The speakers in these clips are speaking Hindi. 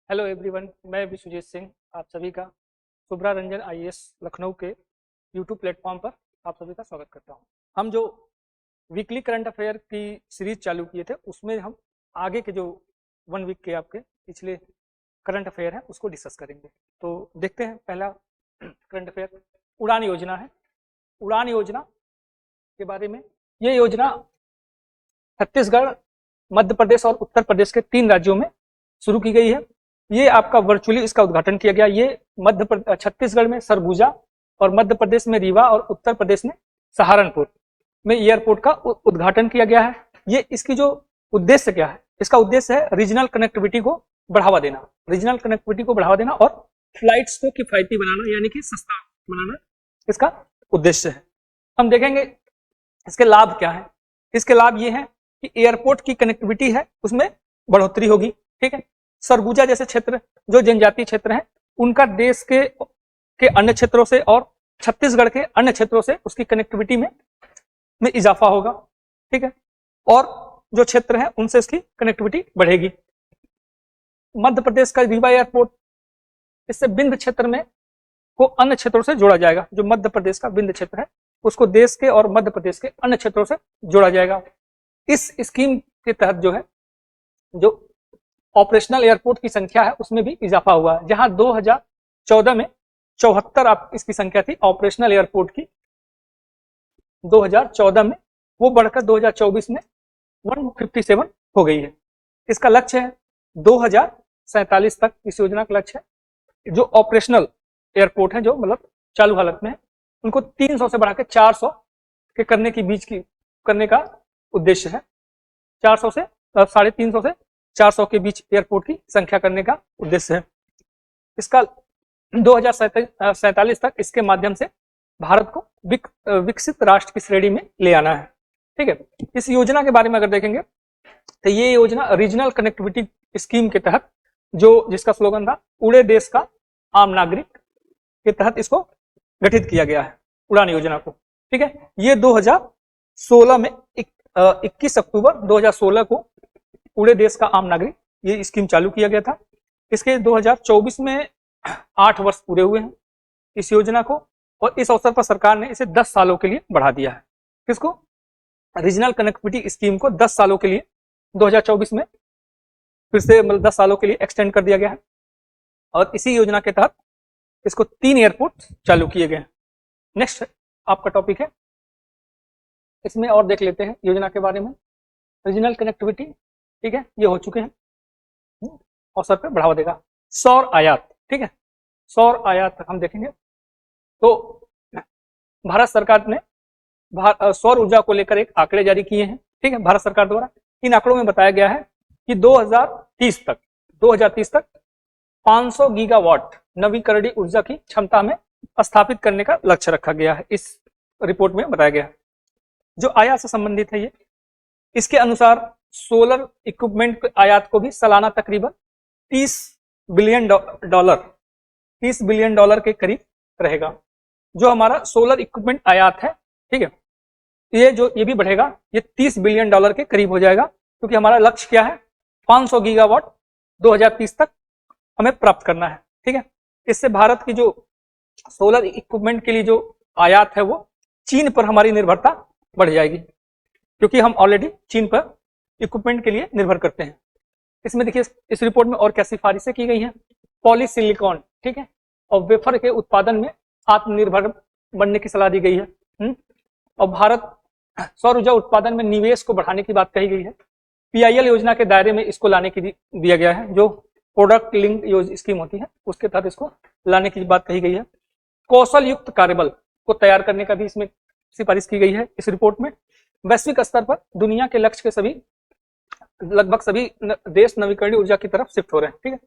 हेलो एवरीवन, मैं विश्वजीत सिंह आप सभी का शुभ्रा रंजन आईएएस लखनऊ के यूट्यूब प्लेटफॉर्म पर आप सभी का स्वागत करता हूं। हम जो वीकली करंट अफेयर की सीरीज चालू किए थे उसमें हम आगे के जो 1 वीक के आपके पिछले करंट अफेयर है उसको डिस्कस करेंगे। तो देखते हैं पहला करंट अफेयर उड़ान योजना है। उड़ान योजना के बारे में, ये योजना छत्तीसगढ़, मध्य प्रदेश और उत्तर प्रदेश के 3 राज्यों में शुरू की गई है। ये आपका वर्चुअली इसका उद्घाटन किया गया। ये छत्तीसगढ़ में सरगुजा और मध्य प्रदेश में रीवा और उत्तर प्रदेश में सहारनपुर में एयरपोर्ट का उद्घाटन किया गया है। ये इसकी जो उद्देश्य क्या है, इसका उद्देश्य है रीजनल कनेक्टिविटी को बढ़ावा देना, रीजनल कनेक्टिविटी को बढ़ावा देना और फ्लाइट्स को किफायती बनाना यानी कि सस्ता बनाना इसका उद्देश्य है। हम देखेंगे इसके लाभ क्या है। इसके लाभ ये है कि एयरपोर्ट की कनेक्टिविटी है उसमें बढ़ोतरी होगी। ठीक है, सरगुजा जैसे क्षेत्र जो जनजातीय क्षेत्र हैं उनका देश के अन्य क्षेत्रों से और छत्तीसगढ़ के अन्य क्षेत्रों से उसकी कनेक्टिविटी में इजाफा होगा। ठीक है, और जो क्षेत्र है उनसे इसकी कनेक्टिविटी बढ़ेगी। मध्य प्रदेश का रीवा एयरपोर्ट, इससे बिंद क्षेत्र में को अन्य क्षेत्रों से जोड़ा जाएगा। जो मध्य प्रदेश का बिंद क्षेत्र है उसको देश के और मध्य प्रदेश के अन्य क्षेत्रों से जोड़ा जाएगा। इस स्कीम के तहत जो है जो ऑपरेशनल एयरपोर्ट की संख्या है उसमें भी इजाफा हुआ है। जहां 2014 में 74 आप इसकी संख्या थी ऑपरेशनल एयरपोर्ट की 2014 में, वो बढ़कर 2024 में 157 हो गई है। इसका लक्ष्य है 2047 तक, इस योजना का लक्ष्य है जो ऑपरेशनल एयरपोर्ट है जो मतलब चालू हालत में है उनको 300 से बढ़ाकर 400 के करने का उद्देश्य है। 400 से 350 से 400 के बीच एयरपोर्ट की संख्या करने का उद्देश्य है। इसका 2047 तक इसके माध्यम से भारत को विकसित राष्ट्र की श्रेणी में ले आना है। ठीक है, इस योजना के बारे में अगर देखेंगे तो ये योजना रीजनल कनेक्टिविटी स्कीम के तहत जिसका स्लोगन था उड़े देश का आम नागरिक के तहत इसको गठित किया गया है उड़ान योजना को। ठीक है, ये 2016 में 21 अक्टूबर 2016 को पूरे देश का आम नागरिक ये स्कीम चालू किया गया था। इसके 2024 में 8 वर्ष पूरे हुए हैं इस योजना को, और इस अवसर पर सरकार ने इसे 10 सालों के लिए बढ़ा दिया है। किसको? रीजनल कनेक्टिविटी स्कीम को 10 सालों के लिए 2024 में फिर से मतलब 10 सालों के लिए एक्सटेंड कर दिया गया है, और इसी योजना के तहत इसको 3 एयरपोर्ट चालू किए गए हैं। नेक्स्ट आपका टॉपिक है, इसमें और देख लेते हैं योजना के बारे में। रीजनल कनेक्टिविटी, ठीक है, ये हो चुके हैं, अवसर पर बढ़ावा देगा। सौर आयात, ठीक है, सौर आयात हम देखेंगे तो भारत सरकार ने सौर ऊर्जा को लेकर एक आंकड़े जारी किए हैं। ठीक है, भारत सरकार द्वारा इन आंकड़ों में बताया गया है कि 2030 तक 500 गीगावाट नवीकरणीय ऊर्जा की क्षमता में स्थापित करने का लक्ष्य रखा गया है। इस रिपोर्ट में बताया गया है। जो आयात से संबंधित है ये, इसके अनुसार सोलर इक्विपमेंट के आयात को भी सालाना तकरीबन 30 बिलियन डॉलर के करीब रहेगा। जो हमारा सोलर इक्विपमेंट आयात है, ठीक है, ये भी बढ़ेगा, ये 30 बिलियन डॉलर के करीब हो जाएगा, क्योंकि हमारा लक्ष्य क्या है 500 गीगावाट 2030 तक हमें प्राप्त करना है। ठीक है, इससे भारत की जो सोलर इक्विपमेंट के लिए जो आयात है वो चीन पर हमारी निर्भरता बढ़ जाएगी, क्योंकि हम ऑलरेडी चीन पर इक्विपमेंट के लिए निर्भर करते हैं। इसमें देखिए इस रिपोर्ट में और क्या सिफारिशें की गई हैं। पॉलीसिलिकॉन, ठीक है, और वेफर के उत्पादन में आत्मनिर्भर बनने की सलाह दी गई है। और भारत सौर ऊर्जा उत्पादन में निवेश को बढ़ाने की बात कही गई है। पीआईएल योजना के दायरे में इसको लाने की दिया गया है, जो प्रोडक्ट लिंक स्कीम होती है उसके तहत इसको लाने की बात कही गई है। कौशल युक्त कार्यबल को तैयार करने का भी इसमें सिफारिश की गई है इस रिपोर्ट में। वैश्विक स्तर पर दुनिया के लक्ष्य के लगभग सभी देश नवीकरणीय ऊर्जा की तरफ शिफ्ट हो रहे हैं। ठीक है,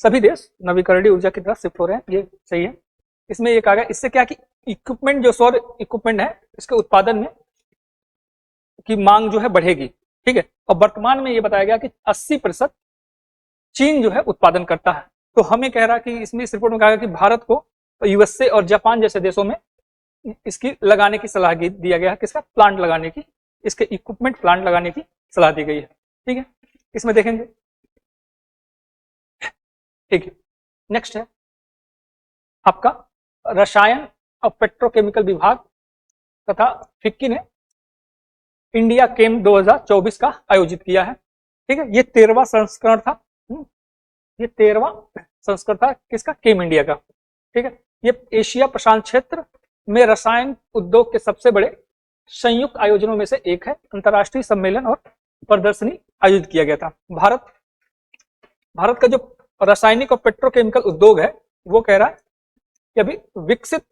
सभी देश नवीकरणीय ऊर्जा की तरफ शिफ्ट हो रहे हैं, ये सही है। इसमें ये कहा गया, इससे क्या कि इक्विपमेंट जो सौर इक्विपमेंट है इसके उत्पादन में की मांग जो है बढ़ेगी। ठीक है, और वर्तमान में ये बताया गया कि 80% चीन जो है उत्पादन करता है। तो हमें कह रहा कि इसमें इस रिपोर्ट में कहा गया कि भारत को यूएसए और जापान जैसे देशों में इसकी लगाने की सलाह दिया गया है, किसका प्लांट लगाने की, इसके इक्विपमेंट प्लांट लगाने की सलाह दी गई है। ठीक है, इसमें देखेंगे ठीक है। नेक्स्ट है आपका रसायन और पेट्रोकेमिकल विभाग तथा फिक्की ने इंडिया केम 2024 का आयोजित किया है। ठीक है, ये 13वां संस्करण था। ये 13वां संस्करण था किसका? केम इंडिया का। ठीक है, ये एशिया प्रशांत क्षेत्र में रसायन उद्योग के सबसे बड़े संयुक्त आयोजनों में से एक है। अंतर्राष्ट्रीय सम्मेलन और प्रदर्शनी आयोजित किया गया था। भारत का जो रासायनिक और पेट्रोकेमिकल उद्योग है वो कह रहा है कि अभी विकसित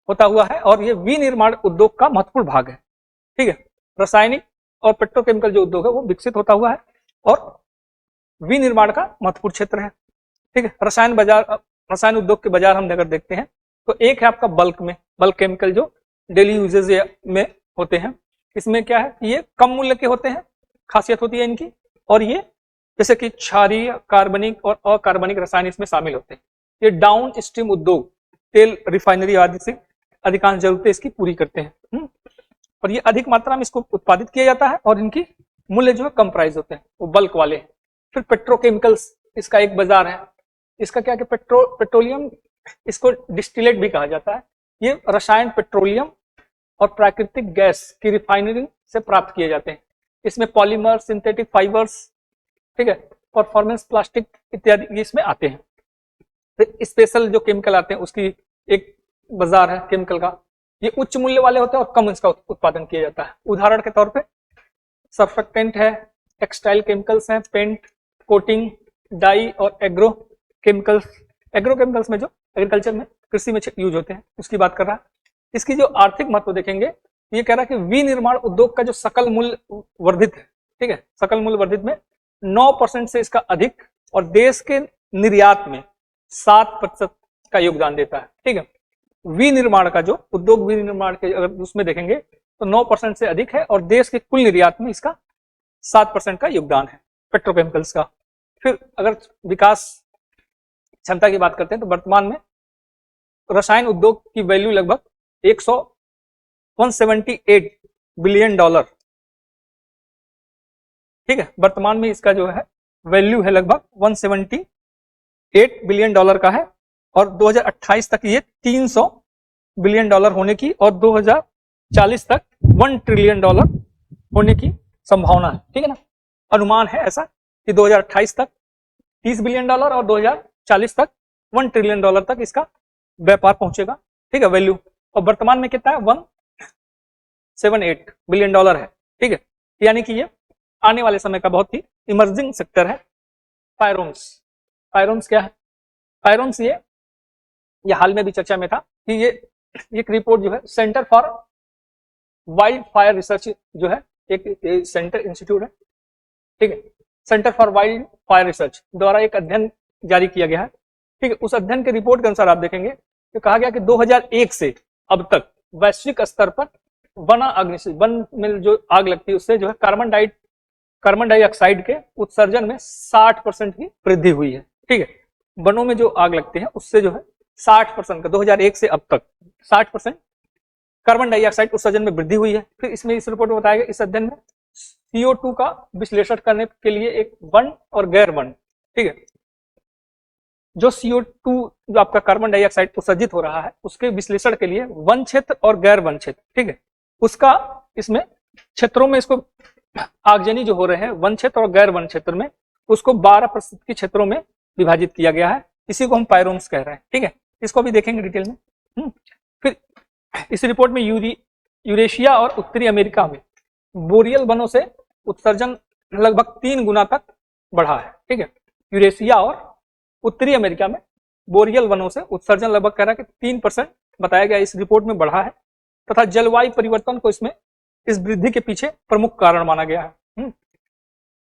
होता हुआ है और ये विनिर्माण उद्योग का महत्वपूर्ण भाग है। ठीक है, रासायनिक और पेट्रोकेमिकल जो उद्योग है वो विकसित होता हुआ है और विनिर्माण का महत्वपूर्ण क्षेत्र है। ठीक है, रसायन उद्योग के बाजार हम अगर देखते हैं तो एक है आपका बल्क केमिकल जो डेली यूजेज में होते हैं। इसमें क्या है, ये कम मूल्य के होते हैं, खासियत होती है इनकी, और ये जैसे कि क्षारीय, कार्बनिक और अकार्बनिक रसायन इसमें शामिल होते हैं। ये डाउन स्ट्रीम उद्योग, तेल रिफाइनरी आदि से अधिकांश जरूरतें इसकी पूरी करते हैं और ये अधिक मात्रा में इसको उत्पादित किया जाता है और इनकी मूल्य जो है कम प्राइस होते हैं, वो बल्क वाले हैं। फिर पेट्रोकेमिकल्स, इसका एक बाजार है। इसका क्या है कि पेट्रोलियम, इसको डिस्टिलेट भी कहा जाता है। ये रसायन पेट्रोलियम और प्राकृतिक गैस की रिफाइनरी से प्राप्त किए जाते हैं। इसमें पॉलीमर, सिंथेटिक फाइबर्स, ठीक है, परफॉर्मेंस प्लास्टिक इत्यादि इसमें आते हैं। फिर स्पेशल जो केमिकल आते हैं उसकी एक बाजार है केमिकल का। ये उच्च मूल्य वाले होते हैं और कम इसका उत्पादन किया जाता है। उदाहरण के तौर पे सर्फेक्टेंट है, टेक्सटाइल केमिकल्स हैं, पेंट, कोटिंग, डाई और एग्रो केमिकल्स में जो एग्रीकल्चर में, कृषि में यूज होते हैं उसकी बात कर रहा है। इसकी जो आर्थिक महत्व देखेंगे, ये कह रहा है कि विनिर्माण उद्योग का जो सकल मूल्य वर्धित है, ठीक है, सकल मूल्य वर्धित में 9% से इसका अधिक और देश के निर्यात में 7% का योगदान देता है। ठीक है, विनिर्माण का जो उद्योग, विनिर्माण के अगर उसमें देखेंगे तो 9% से अधिक है और देश के कुल निर्यात में इसका 7% का योगदान है पेट्रोकेमिकल्स का। फिर अगर विकास क्षमता की बात करते हैं तो वर्तमान में रसायन उद्योग की वैल्यू लगभग 178 बिलियन डॉलर, ठीक है, वर्तमान में इसका जो है वैल्यू है लगभग 178 बिलियन डॉलर का है और 2028 तक ये 300 बिलियन डॉलर होने की और 2040 तक 1 ट्रिलियन डॉलर होने की संभावना है। ठीक है ना, अनुमान है ऐसा कि 2028 तक 30 बिलियन डॉलर और 2040 तक 1 ट्रिलियन डॉलर तक इसका व्यापार पहुंचेगा। ठीक है, वैल्यू, और वर्तमान में कितना है, 178 बिलियन डॉलर है। ठीक है, यानी कि ये आने वाले समय का बहुत ही इमर्जिंग सेक्टर है। फायरोन्स क्या है? फायरोन्स ये हाल में भी चर्चा में था कि ये एक रिपोर्ट जो है centre for wild fire research जो है, एक सेंटर इंस्टीट्यूट है, ठीक है, centre for wild fire research द्वारा एक अध्ययन जारी किया गया है। ठीक है, उस अध्ययन के रिपोर्ट के अनुसार आप देखेंगे तो कहा गया कि 2001 से अब तक वैश्विक स्तर पर वन में जो आग लगती है उससे जो है कार्बन डाइऑक्साइड के उत्सर्जन में 60% की वृद्धि हुई है। ठीक है, वनों में जो आग लगते हैं उससे जो है 60% का 2001 से अब तक 60% कार्बन डाइऑक्साइड उत्सर्जन में वृद्धि हुई है। फिर इसमें इस रिपोर्ट में बताया गया इस अध्ययन में CO2 का विश्लेषण करने के लिए एक वन और गैर वन, ठीक है, जो CO2 जो आपका कार्बन डाइऑक्साइड उत्सर्जित हो रहा है उसके विश्लेषण के लिए वन क्षेत्र और गैर वन क्षेत्र, ठीक है, उसका इसमें क्षेत्रों में इसको आगजनी जो हो रहे हैं वन क्षेत्र और गैर वन क्षेत्र में उसको 12% के क्षेत्रों में विभाजित किया गया है। इसी को हम पायरोन्स कह रहे हैं। ठीक है, इसको भी देखेंगे डिटेल में। फिर इस रिपोर्ट में यूरेशिया और उत्तरी अमेरिका में बोरियल वनों से उत्सर्जन लगभग 3 गुना तक बढ़ा है। ठीक है, यूरेशिया और उत्तरी अमेरिका में बोरियल वनों से उत्सर्जन लगभग कह रहा है कि 3% बताया गया इस रिपोर्ट में बढ़ा है तथा जलवायु परिवर्तन को इसमें इस वृद्धि के पीछे प्रमुख कारण माना गया है।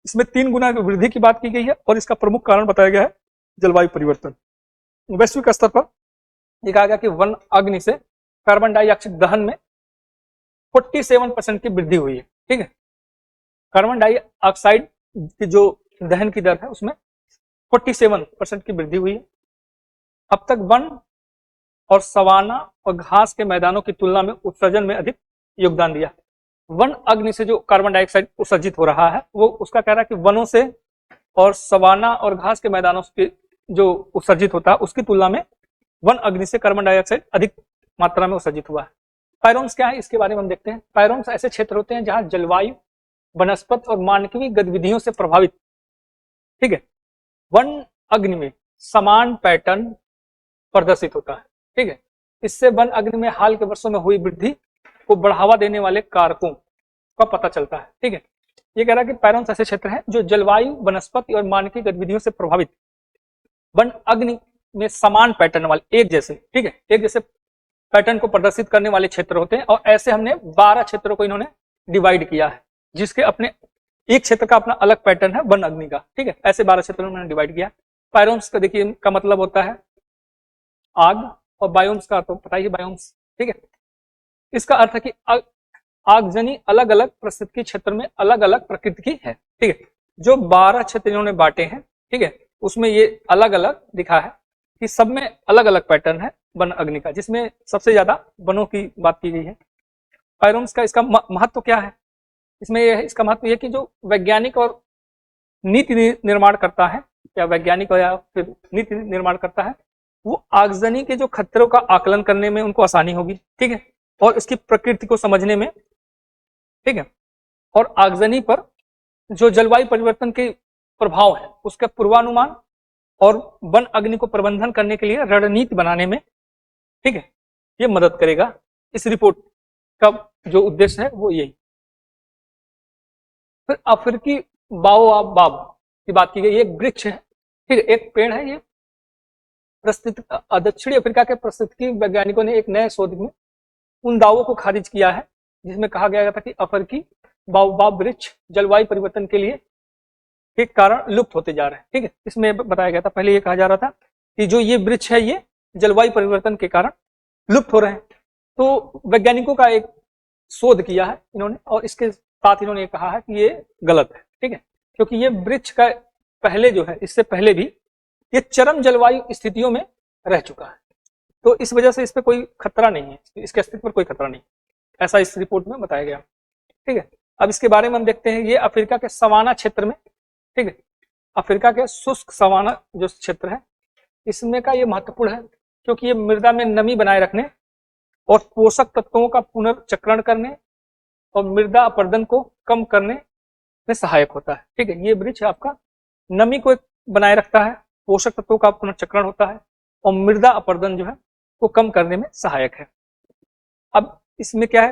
इसमें 3 गुना वृद्धि की बात की गई है और इसका प्रमुख कारण बताया गया है जलवायु परिवर्तन। वैश्विक स्तर पर यह कहा गया कि वन अग्नि से कार्बन डाइऑक्साइड दहन में 47% की वृद्धि हुई है। ठीक है, कार्बन डाइऑक्साइड की जो दहन की दर है उसमें 47% की वृद्धि हुई है। अब तक वन और सवाना और घास के मैदानों की तुलना में उत्सर्जन में अधिक योगदान दिया। वन अग्नि से जो कार्बन डाइऑक्साइड उत्सर्जित हो रहा है वो उसका कह रहा है कि वनों से और सवाना और घास के मैदानों के जो उत्सर्जित होता है उसकी तुलना में वन अग्नि से कार्बन डाइऑक्साइड अधिक मात्रा में उत्सर्जित हुआ है। पायरोम्स क्या है, इसके बारे में हम देखते हैं। पायरोम्स ऐसे क्षेत्र होते हैं जहां जलवायु, वनस्पति और मानवीय गतिविधियों से प्रभावित, ठीक है, वन अग्नि में समान पैटर्न प्रदर्शित होता है, ठीक है। इससे वन अग्नि में हाल के वर्षों में हुई वृद्धि को बढ़ावा देने वाले कारकों का पता चलता है, ठीक है। ये कह रहा है कि पायरोम्स ऐसे क्षेत्र हैं जो जलवायु, वनस्पति और मानवीय गतिविधियों से प्रभावित वन अग्नि में समान पैटर्न वाले, एक जैसे, ठीक है, एक जैसे पैटर्न को प्रदर्शित करने वाले क्षेत्र होते हैं। और ऐसे हमने 12 क्षेत्रों को इन्होंने डिवाइड किया है, जिसके अपने एक क्षेत्र का अपना अलग पैटर्न है वन अग्नि का, ठीक है। ऐसे 12 क्षेत्रों में डिवाइड किया। पायरोम्स का देखिए का मतलब होता है आग, और बायोम्स का तो पता ही है, बायोम्स, ठीक है। इसका अर्थ है कि आगजनी अलग अलग परिस्थिति क्षेत्र में अलग अलग प्रकृति की है, ठीक है। जो 12 क्षेत्र इन्होंने बांटे हैं, ठीक है, उसमें ये अलग अलग दिखा है कि सब में अलग अलग पैटर्न है वन अग्नि का, जिसमें सबसे ज्यादा वनों की बात की गई है। पायरोम्स का इसका महत्व क्या है, इसमें यह है, इसका महत्व यह कि जो वैज्ञानिक और नीति निर्माण करता है, या वैज्ञानिक या फिर नीति निर्माण करता है, वो आगजनी के जो खतरों का आकलन करने में उनको आसानी होगी, ठीक है, और इसकी प्रकृति को समझने में, ठीक है, और आगजनी पर जो जलवायु परिवर्तन के प्रभाव है उसका पूर्वानुमान और वन अग्नि को प्रबंधन करने के लिए रणनीति बनाने में, ठीक है, ये मदद करेगा। इस रिपोर्ट का जो उद्देश्य है वो यही। फिर अफ्रीकी बाओबाब की बात की गई, एक वृक्ष है, ठीक है, एक पेड़ है। ये दक्षिणी अफ्रीका के पारिस्थितिकी वैज्ञानिकों ने एक नए शोध में उन दावों को खारिज किया है जिसमें कहा गया था कि अफ्रीकी बाओबाब वृक्ष जलवायु परिवर्तन के कारण लुप्त होते जा रहे हैं, ठीक है। इसमें बताया गया था, पहले ये कहा जा रहा था कि जो ये वृक्ष है ये जलवायु परिवर्तन के कारण लुप्त हो रहे हैं। तो वैज्ञानिकों का एक शोध किया है इन्होंने, और इसके साथ इन्होंने कहा है कि ये गलत है, ठीक है, क्योंकि ये वृक्ष का पहले जो है, इससे पहले भी ये चरम जलवायु स्थितियों में रह चुका है, तो इस वजह से इस पर कोई खतरा नहीं है, इसके अस्तित्व पर कोई खतरा नहीं, ऐसा इस रिपोर्ट में बताया गया, ठीक है। अब इसके बारे में हम देखते हैं, ये अफ्रीका के सवाना क्षेत्र में, ठीक है, अफ्रीका के शुष्क सवाना जो क्षेत्र है इसमें का ये महत्वपूर्ण है, क्योंकि ये मृदा में नमी बनाए रखने और पोषक तत्वों का पुनर्चक्रण करने और मृदा अपरदन को कम करने में सहायक होता है, ठीक है। ये वृक्ष आपका नमी को बनाए रखता है, पोषक तत्वों का पुनर्चक्रण होता है और मृदा अपरदन जो है वो कम करने में सहायक है। अब इसमें क्या है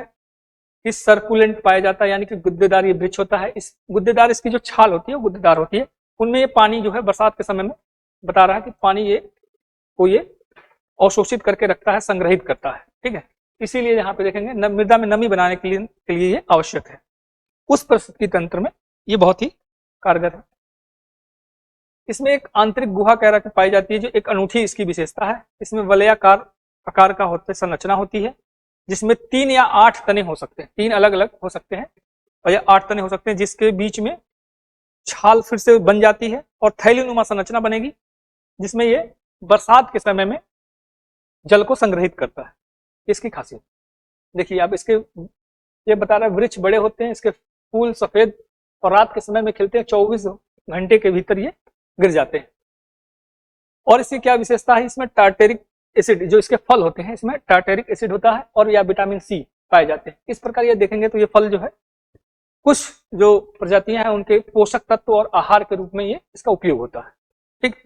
कि सर्कुलेंट पाया जाता है, यानी कि गुद्देदार ये वृक्ष होता है। इस गुद्देदार, इसकी जो छाल होती है वो गुद्देदार होती है, उनमें ये पानी जो है बरसात के समय में बता रहा है कि पानी ये अवशोषित करके रखता है, संग्रहित करता है, ठीक है। इसीलिए यहाँ पे देखेंगे मृदा में नमी बनाने के लिए ये आवश्यक है। उस परिस्थिति तंत्र में ये बहुत ही कारगर है। इसमें एक आंतरिक गुहा कह पाई जाती है, जो एक अनूठी इसकी विशेषता है। इसमें वलयाकार आकार का संरचना होती है, जिसमें 3 या 8 तने हो सकते हैं, 3 अलग अलग हो सकते हैं और या 8 तने हो सकते हैं, जिसके बीच में छाल फिर से बन जाती है और थैलीनुमा संरचना बनेगी, जिसमें ये बरसात के समय में जल को संग्रहित करता है। इसकी खासियत देखिए आप, इसके ये बता रहा है वृक्ष बड़े होते हैं, इसके फूल सफेद और रात के समय में खिलते हैं, 24 घंटे के भीतर ये गिर जाते हैं। और इसकी क्या विशेषता है, इसमें टार्टेरिक एसिड, जो इसके फल होते हैं इसमें टार्टेरिक एसिड होता है और या विटामिन सी पाए जाते हैं। इस प्रकार ये देखेंगे तो ये फल जो है कुछ जो प्रजातियां हैं उनके पोषक तत्व और आहार के रूप में ये इसका उपयोग होता है, ठीक।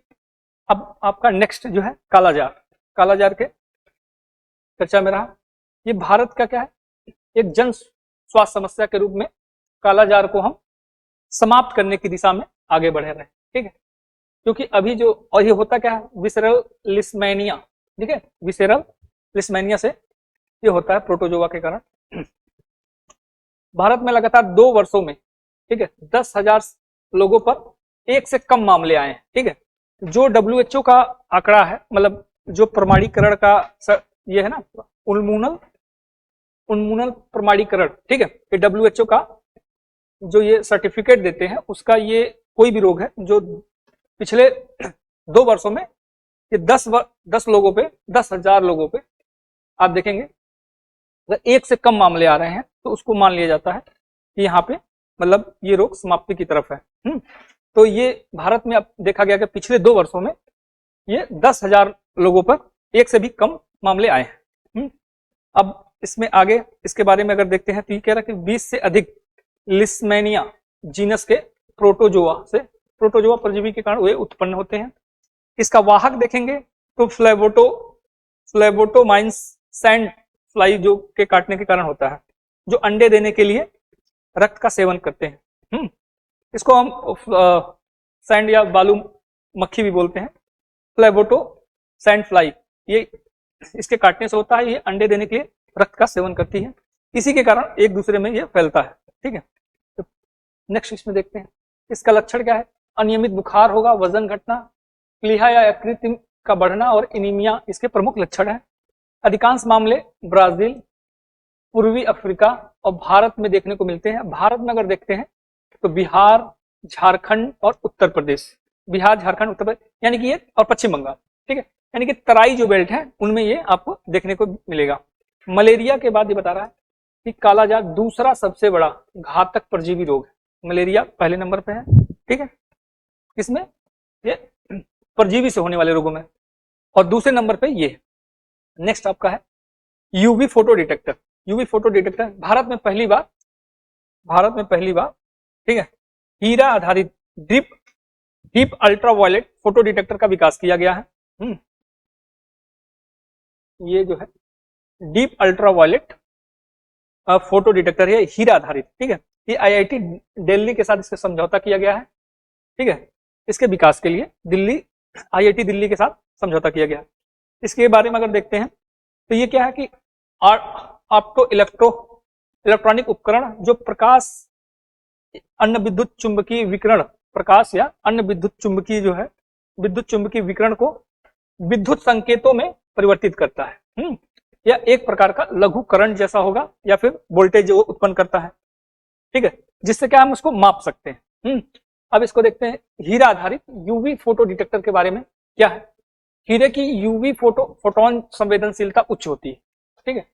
अब आपका नेक्स्ट जो है कालाजार, कालाजार के चर्चा में रहा। ये भारत का क्या है, एक जन स्वास्थ्य समस्या के रूप में कालाजार को हम समाप्त करने की दिशा में आगे बढ़े रहे, ठीक है। क्योंकि अभी जो, और ये होता क्या है, विसेरल लिस्मेनिया, ठीक है, विसेरल लिस्मेनिया से ये होता है प्रोटोजोआ के कारण। भारत में लगातार 2 वर्षों में, ठीक है, 10,000 लोगों पर 1 से कम मामले आए हैं, ठीक है। जो WHO का आंकड़ा है, मतलब जो प्रमाणीकरण का ये है ना, उन्मूलन प्रमाणीकरण, ठीक है, ये WHO का जो ये सर्टिफिकेट देते हैं उसका, ये कोई भी रोग है जो पिछले 2 वर्षों में ये 10 लोगों पे, 10,000 लोगों पे आप देखेंगे अगर 1 से कम मामले आ रहे हैं तो उसको मान लिया जाता है कि यहाँ पे मतलब ये रोग समाप्ति की तरफ है। तो ये भारत में अब देखा गया कि पिछले 2 वर्षों में ये 10,000 लोगों पर एक से भी कम मामले आए हैं। अब इसमें आगे इसके बारे में अगर देखते हैं तो ये कह रहा है कि 20 से अधिक लिस्मेनिया जीनस के प्रोटोजोआ परजीवी के कारण वे उत्पन्न होते हैं। इसका वाहक देखेंगे तो फ्लेबोटोमाइंस सैंड फ्लाई जो के काटने के कारण होता है, जो अंडे देने के लिए रक्त का सेवन करते हैं। इसको हम सैंड या बालू मक्खी भी बोलते हैं। फ्लेबोटो सैंड फ्लाई ये इसके काटने से होता है, ये अंडे देने के लिए रक्त का सेवन करती है, इसी के कारण एक दूसरे में ये फैलता है। ठीक है, तो नेक्स्ट इसमें देखते हैं इसका लक्षण क्या है। अनियमित बुखार होगा, वजन घटना, प्लीहा या यकृत का बढ़ना और एनीमिया इसके प्रमुख लक्षण है। अधिकांश मामले ब्राजील, पूर्वी अफ्रीका और भारत में देखने को मिलते हैं। भारत में अगर देखते हैं तो बिहार, झारखंड और उत्तर प्रदेश, बिहार, झारखंड, उत्तर प्रदेश यानी कि ये, और पश्चिम बंगाल। ठीक है, यानी कि तराई जो बेल्ट है उनमें ये आपको देखने को मिलेगा। मलेरिया के बाद ये बता रहा है कि कालाजार दूसरा सबसे बड़ा घातक परजीवी रोग है। मलेरिया पहले नंबर पे है। ठीक है, इसमें ये परजीवी से होने वाले रोगों में, और दूसरे नंबर पे ये। नेक्स्ट आपका है UV photo detector. UV photo detector Bharat में पहली बार, ठीक है, हीरा आधारित डीप अल्ट्रावायलेट फोटो डिटेक्टर का विकास किया गया है। ये जो है डीप अल्ट्रावायलेट फोटो डिटेक्टर है, हीरा आधारित। ठीक है, ये आईआईटी दिल्ली के साथ इसका समझौता किया गया है। ठीक है, इसके विकास के लिए आईआईटी दिल्ली के साथ समझौता किया गया है। इसके बारे में अगर देखते हैं तो ये क्या है कि ऑप्टो इलेक्ट्रॉनिक उपकरण जो प्रकाश अन्य विद्युत चुंबकीय विकिरण, प्रकाश या अन्य विद्युत चुंबकीय जो है विद्युत चुंबकीय विकिरण को विद्युत संकेतों में परिवर्तित करता है। या एक प्रकार का लघु करंट जैसा होगा, या फिर वोल्टेज जो उत्पन्न करता है। ठीक है, जिससे क्या हम उसको माप सकते हैं। अब इसको देखते हैं हीरा आधारित यूवी फोटो डिटेक्टर के बारे में क्या है। हीरे की यूवी फोटोन संवेदनशीलता उच्च होती है। ठीक है,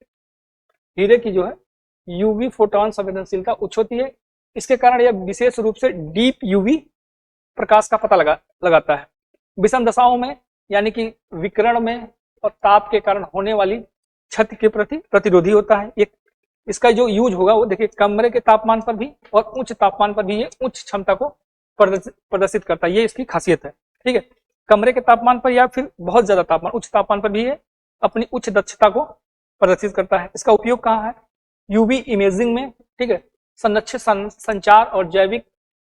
हीरे की जो है यूवी फोटोन संवेदनशीलता उच्च होती है। इसके कारण यह विशेष रूप से डीप यूवी प्रकाश का पता लगाता है। विषम दशाओं में यानी कि विकिरण में और ताप के कारण होने वाली क्षति के प्रति प्रतिरोधी होता है। एक इसका जो यूज होगा वो देखिए कमरे के तापमान पर भी और उच्च तापमान पर भी ये उच्च क्षमता को प्रदर्शित करता है। ये इसकी खासियत है। ठीक है, कमरे के तापमान पर या फिर बहुत ज्यादा तापमान, उच्च तापमान पर भी ये अपनी उच्च दक्षता को प्रदर्शित करता है। इसका उपयोग कहाँ है? यूवी इमेजिंग में। ठीक है, संरक्षित संचार और जैविक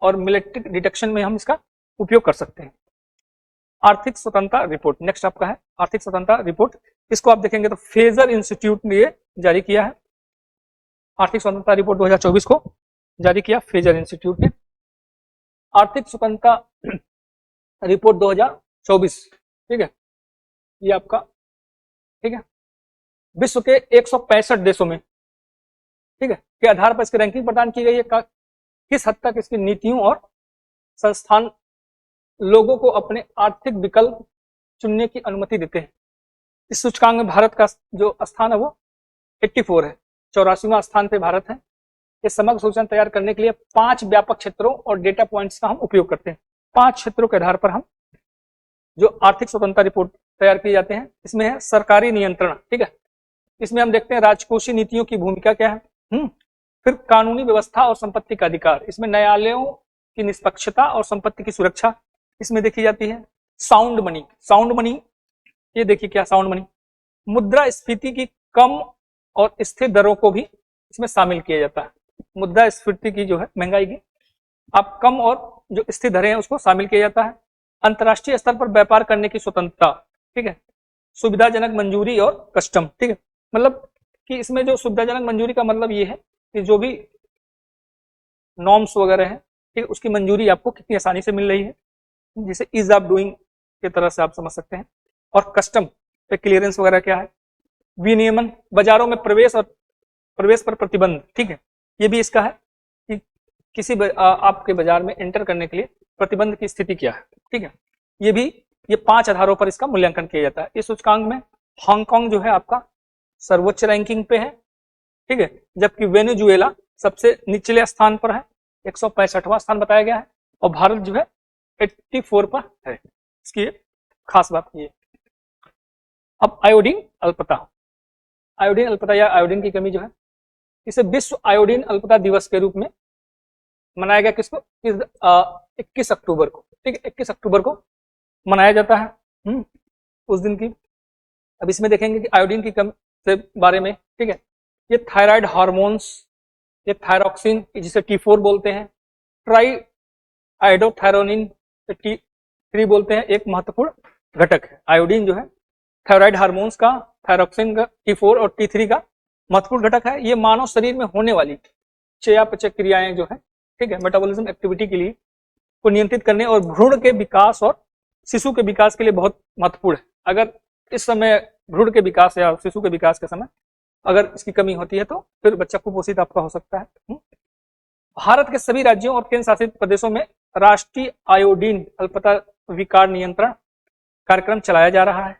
और मिलिट्री डिटेक्शन में हम इसका उपयोग कर सकते हैं। आर्थिक स्वतंत्रता रिपोर्ट नेक्स्ट आपका है। आर्थिक स्वतंत्रता रिपोर्ट, इसको आप देखेंगे तो फेजर इंस्टीट्यूट ने जारी किया है। आर्थिक स्वतंत्रता रिपोर्ट 2024 को जारी किया फेजर इंस्टीट्यूट ने। आर्थिक स्वतंत्रता रिपोर्ट 2024, ठीक है, ये आपका, ठीक है, विश्व के 165 देशों में, ठीक है, के आधार पर इसकी रैंकिंग प्रदान की गई है। किस हद तक इसकी नीतियों और संस्थान लोगों को अपने आर्थिक विकल्प चुनने की अनुमति देते हैं। इस सूचकांक में भारत का जो स्थान है वो 84 है, 84वां स्थान पे भारत है। इस समग्र सूचना तैयार करने के लिए 5 व्यापक क्षेत्रों और डेटा पॉइंट्स का हम उपयोग करते हैं। 5 क्षेत्रों के आधार पर हम जो आर्थिक स्वतंत्रता रिपोर्ट तैयार किए जाते हैं। इसमें है सरकारी नियंत्रण, ठीक है, इसमें हम देखते हैं राजकोषीय नीतियों की भूमिका क्या है। फिर कानूनी व्यवस्था और संपत्ति का अधिकार, इसमें न्यायालयों की निष्पक्षता और संपत्ति की सुरक्षा इसमें देखी जाती है। साउंड मनी, साउंड मनी, ये देखिए क्या साउंड मनी, मुद्रास्फीति की कम और स्थिर दरों को भी इसमें शामिल किया जाता है। मुद्रास्फीति की जो है महंगाई की आप कम और जो स्थिर दरें हैं उसको शामिल किया जाता है। अंतर्राष्ट्रीय स्तर पर व्यापार करने की स्वतंत्रता, ठीक है, सुविधाजनक मंजूरी और कस्टम, ठीक है, मतलब कि इसमें जो सुविधाजनक मंजूरी का मतलब ये है कि जो भी नॉर्म्स वगैरह है, ठीक है, उसकी मंजूरी आपको कितनी आसानी से मिल रही है, जिसे ईज ऑफ डूइंग की तरह से आप समझ सकते हैं। और कस्टम पे क्लियरेंस वगैरह क्या है। विनियमन, बाजारों में प्रवेश और प्रवेश पर प्रतिबंध, ठीक है, ये भी इसका है कि किसी आपके बाजार में एंटर करने के लिए प्रतिबंध की स्थिति क्या है, ठीक है, ये भी, ये 5 आधारों पर इसका मूल्यांकन किया जाता है। इस सूचकांक में हांगकांग जो है आपका सर्वोच्च रैंकिंग पे है, ठीक है, जबकि वेनेजुएला सबसे निचले स्थान पर है, 165वां स्थान बताया गया है। और भारत जो है 84 पर है। इसकी खास बात ये। अब आयोडीन अल्पता, आयोडीन अल्पता या आयोडीन की कमी जो है, इसे विश्व आयोडीन अल्पता दिवस के रूप में मनाया गया। किसको? 21 अक्टूबर को। ठीक है, 21 अक्टूबर को मनाया जाता है उस दिन की। अब इसमें देखेंगे कि आयोडीन की कमी से बारे में। ठीक है, ये थायराइड हार्मोन्स, ये थायरॉक्सिन जिसे T4 बोलते हैं, ट्राई आयोडोथायरोनिन T3 बोलते हैं, एक महत्वपूर्ण घटक है। आयोडीन जो है थायराइड हार्मोन्स का, थायरॉक्सिन का, T4 और T3 का महत्वपूर्ण घटक है। ये मानव शरीर में होने वाली चयापचय क्रियाएं जो है, ठीक है, मेटाबॉलिज्म एक्टिविटी के लिए को नियंत्रित करने और भ्रूण के विकास और शिशु के विकास के लिए बहुत महत्वपूर्ण है। अगर इस समय भ्रूण के विकास या शिशु के विकास के समय अगर इसकी कमी होती है तो फिर बच्चा कुपोषित आपका हो सकता है। भारत के सभी राज्यों और केंद्र शासित प्रदेशों में राष्ट्रीय आयोडीन अल्पता विकार नियंत्रण कार्यक्रम चलाया जा रहा है।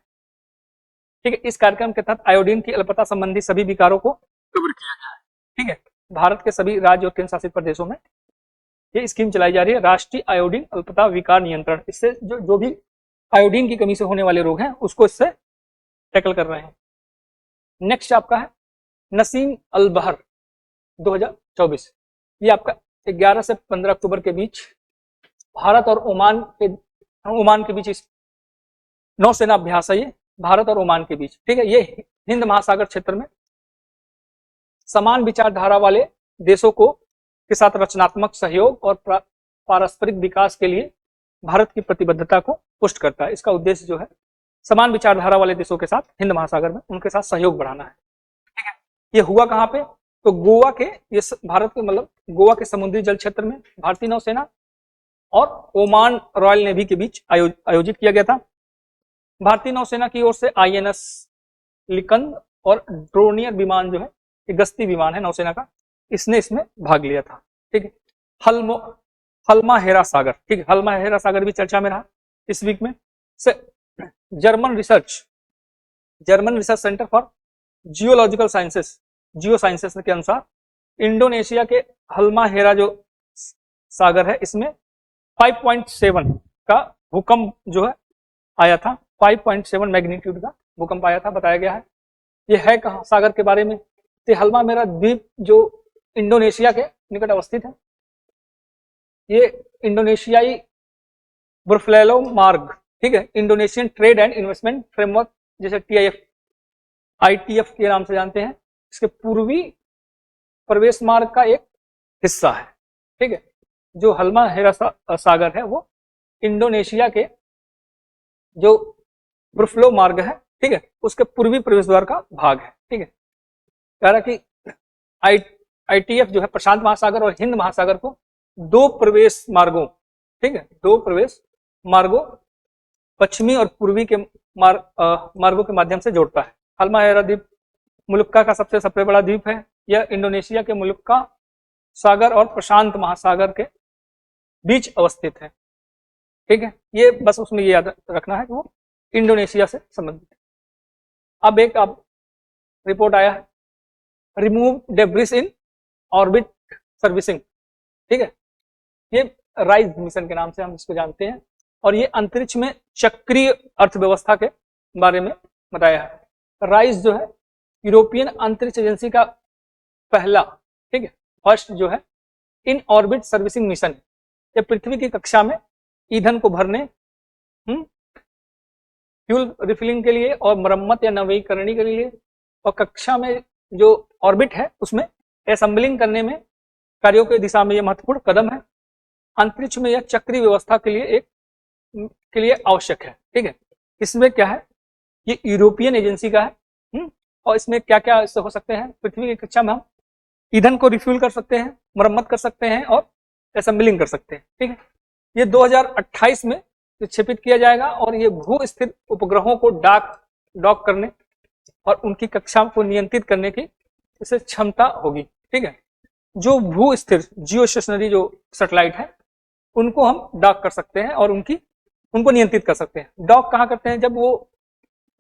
ठीक है, इस कार्यक्रम के तहत आयोडीन की अल्पता संबंधी सभी विकारों को कवर किया गया है। ठीक है, भारत के सभी राज्य और केंद्र शासित प्रदेशों में ये स्कीम चलाई जा रही है, राष्ट्रीय आयोडीन अल्पता विकार नियंत्रण। इससे जो भी आयोडीन की कमी से होने वाले रोग हैं उसको इससे टैकल कर रहे हैं। नेक्स्ट आपका है नसीम अल बहर 2024। ये आपका 11 से 15 अक्टूबर के बीच भारत और ओमान के बीच नौसेना अभ्यास है। ये भारत और ओमान के बीच। ठीक है, ये हिंद महासागर क्षेत्र में समान विचारधारा वाले देशों को के साथ रचनात्मक सहयोग और पारस्परिक विकास के लिए भारत की प्रतिबद्धता को पुष्ट करता है। इसका उद्देश्य जो है समान विचारधारा वाले देशों के साथ हिंद महासागर में उनके साथ सहयोग बढ़ाना है। ठीक है, ये हुआ कहाँ पे? तो गोवा के, ये भारत के मतलब गोवा के समुद्री जल क्षेत्र में भारतीय नौसेना और ओमान रॉयल नेवी के बीच आयोजित किया गया था। भारतीय नौसेना की ओर से INS लिकंद और ड्रोनियर विमान जो है, ये गश्ती विमान है नौसेना का, इसने इसमें भाग लिया था। ठीक है, हल्माहेरा सागर, ठीक है, हल्माहेरा सागर भी चर्चा में रहा इस वीक में। German research centre for geological sciences, Jio sciences के अनुसार इंडोनेशिया के हल्माहेरा जो सागर है इसमें 5.7 का भूकंप जो है आया था। 5.7 मैग्नीट्यूड का भूकंप आया था, बताया गया है। ये है कहाँ सागर के बारे में? तो हल्माहेरा द्वीप जो इंडोनेशिया के निकट अवस्थित है। ये इंडोनेशियाई बुरफलेलो मार्ग, ठीक है, Indonesian trade and investment framework जैसे ITF के नाम से जानते हैं, इसके पूर्वी प्रवेश मार्ग का एक हिस्सा है। ठीक है, जो हल्माहेरा सागर है वो इंडोनेशिया के जो बुरफलो मार्ग है, ठीक है, उसके पूर्वी प्रवेश द्वार का भाग है। ठीक है, कह रहा कि ITF जो है प्रशांत महासागर और हिंद महासागर को दो प्रवेश मार्गों, ठीक है, दो प्रवेश मार्गों पश्चिमी और पूर्वी के मार्गों के माध्यम से जोड़ता है। हल्माहेरा द्वीप मुलुक्का का सबसे बड़ा द्वीप है। यह इंडोनेशिया के मुलुक्का सागर और प्रशांत महासागर के बीच अवस्थित है। ठीक है, ये बस उसमें ये याद रखना है कि वो इंडोनेशिया से संबंधित है। अब एक रिपोर्ट आया है, remove debris in orbit servicing. ठीक है, ये राइज मिशन के नाम से हम इसको जानते हैं और ये अंतरिक्ष में चक्रीय अर्थव्यवस्था के बारे में बताया है। राइज जो है यूरोपियन अंतरिक्ष एजेंसी का पहला, ठीक है, फर्स्ट जो है इन ऑर्बिट सर्विसिंग मिशन है। ये पृथ्वी की कक्षा में ईंधन को भरने, फ्यूल रिफिलिंग के लिए और मरम्मत या नवीकरण के लिए, और कक्षा में जो ऑर्बिट है उसमें असेंबलिंग करने में कार्यों की दिशा में यह महत्वपूर्ण कदम है। अंतरिक्ष में यह चक्रीय व्यवस्था के लिए आवश्यक है। ठीक है, इसमें क्या है, ये यूरोपियन एजेंसी का है और इसमें क्या क्या इससे हो सकते हैं? पृथ्वी की कक्षा में हम ईंधन को रिफ्यूल कर सकते हैं, मरम्मत कर सकते हैं और असेंबलिंग कर सकते हैं। ठीक है, ये 2028 में विक्षेपित किया जाएगा और ये भू स्थिर उपग्रहों को डॉक करने और उनकी कक्षा को नियंत्रित करने की इसे क्षमता होगी। ठीक है, जो भू स्थिर जियो स्टेशनरी जो सैटेलाइट है उनको हम डॉक कर सकते हैं और उनको नियंत्रित कर सकते हैं। डॉक कहाँ करते हैं? जब वो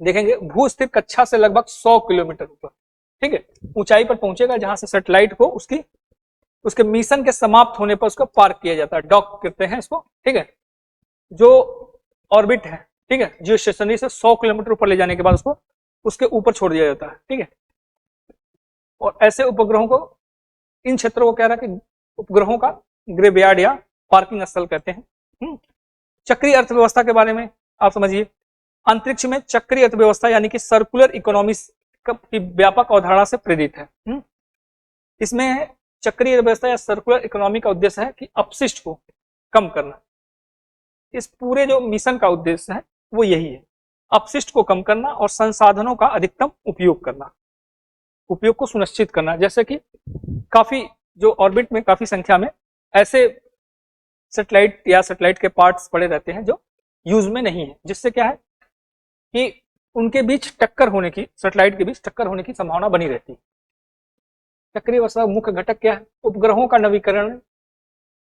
देखेंगे भू स्थिर कक्षा से लगभग 100 किलोमीटर ऊपर, ठीक है, ऊंचाई पर पहुंचेगा जहां से सैटेलाइट को उसकी उसके मिशन के समाप्त होने पर उसको पार्क किया जाता है, डॉक करते हैं इसको, ठीक है। जो ऑर्बिट है, ठीक है, जियो स्टेशनरी से 100 किलोमीटर ऊपर ले जाने के बाद उसको उसके ऊपर छोड़ दिया जाता है, ठीक है। और ऐसे उपग्रहों को, इन क्षेत्रों को कह रहा है कि उपग्रहों का ग्रेवयार्ड या पार्किंग स्थल कहते हैं। चक्रीय अर्थव्यवस्था के बारे में आप समझिए। अंतरिक्ष में चक्रीय अर्थव्यवस्था यानी कि सर्कुलर इकोनॉमी की व्यापक अवधारणा से प्रेरित है। इसमें चक्रीय अर्थव्यवस्था या सर्कुलर इकोनॉमी का उद्देश्य है कि अपशिष्ट को कम करना। इस पूरे जो मिशन का उद्देश्य है वो यही है, अपशिष्ट को कम करना और संसाधनों का अधिकतम उपयोग करना, उपयोग को सुनिश्चित करना। जैसे कि काफी जो ऑर्बिट में काफी संख्या में ऐसे सैटेलाइट या सैटेलाइट के पार्ट्स पड़े रहते हैं जो यूज में नहीं है, जिससे क्या है कि उनके बीच टक्कर होने की, सैटेलाइट के बीच टक्कर होने की संभावना बनी रहती है। चक्रीय अवस्था मुख्य घटक क्या है? उपग्रहों का नवीकरण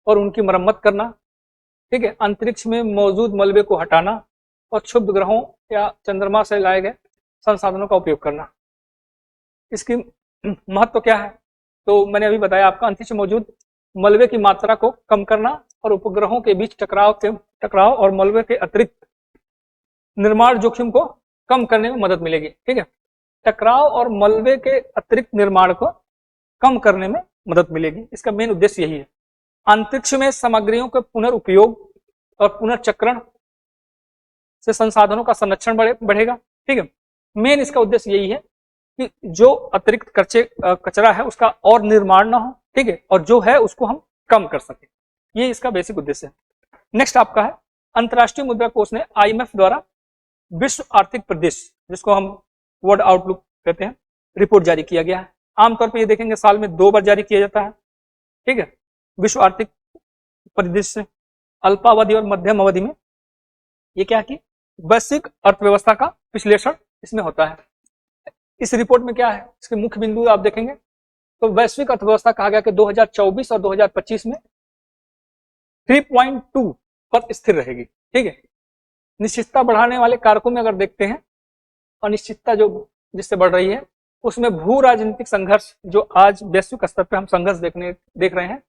और उनकी मरम्मत करना, ठीक है, अंतरिक्ष में मौजूद मलबे को हटाना और क्षुब्ध ग्रहों या चंद्रमा से लाए गए संसाधनों का उपयोग करना। इसकी महत्व क्या है? तो मैंने अभी बताया आपका, अंतरिक्ष में मौजूद मलबे की मात्रा को कम करना और उपग्रहों के बीच टकराव और मलबे के अतिरिक्त निर्माण जोखिम को कम करने में मदद मिलेगी, ठीक है। टकराव और मलबे के अतिरिक्त निर्माण को कम करने में मदद मिलेगी, इसका मेन उद्देश्य यही है। अंतरिक्ष में सामग्रियों के पुनर्उपयोग और पुनर्चक्रण से संसाधनों का संरक्षण बढ़ेगा, ठीक है। मेन इसका उद्देश्य यही है कि जो अतिरिक्त कचरा है उसका और निर्माण ना हो, ठीक है, और जो है उसको हम कम कर सके, ये इसका बेसिक उद्देश्य है। नेक्स्ट आपका है, अंतर्राष्ट्रीय मुद्रा कोष ने IMF द्वारा विश्व आर्थिक परिदृश्य, जिसको हम वर्ल्ड आउटलुक कहते हैं, रिपोर्ट जारी किया गया है। आमतौर पर ये देखेंगे साल में 2 बार जारी किया जाता है, ठीक है। विश्व आर्थिक परिदृश्य अल्पावधि और मध्यम अवधि में ये क्या है कि वैश्विक अर्थव्यवस्था का विश्लेषण इसमें होता है। इस रिपोर्ट में क्या है, इसके मुख्य बिंदु आप देखेंगे तो वैश्विक अर्थव्यवस्था कहा गया कि 2024 और 2025 में 3.2 पर स्थिर रहेगी, ठीक है। निश्चितता बढ़ाने वाले कारकों में अगर देखते हैं, अनिश्चितता जो जिससे बढ़ रही है, उसमें भू राजनीतिक संघर्ष, जो आज वैश्विक स्तर पर हम संघर्ष देख रहे हैं,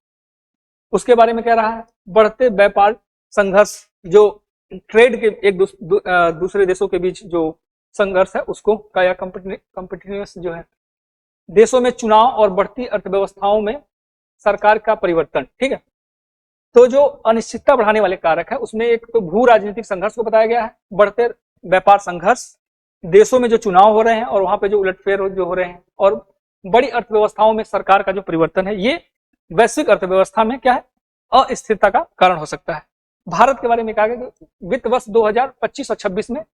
उसके बारे में कह रहा है। बढ़ते व्यापार संघर्ष, जो ट्रेड के एक दूसरे देशों के बीच जो संघर्ष है उसको का, या कॉम्पिटिटिवनेस जो है, देशों में चुनाव और बढ़ती अर्थव्यवस्थाओं में सरकार का परिवर्तन, ठीक है। तो जो अनिश्चितता बढ़ाने वाले कारक है उसमें एक तो भू राजनीतिक संघर्ष को बताया गया है, बढ़ते व्यापार संघर्ष, देशों में जो चुनाव हो रहे हैं और वहां पे जो उलटफेर जो हो रहे हैं, और बड़ी अर्थव्यवस्थाओं में सरकार का जो परिवर्तन है, ये वैश्विक अर्थव्यवस्था में क्या है, अस्थिरता का कारण हो सकता है। भारत के बारे में कहा गया कि वित्त वर्ष 2025 और 26 में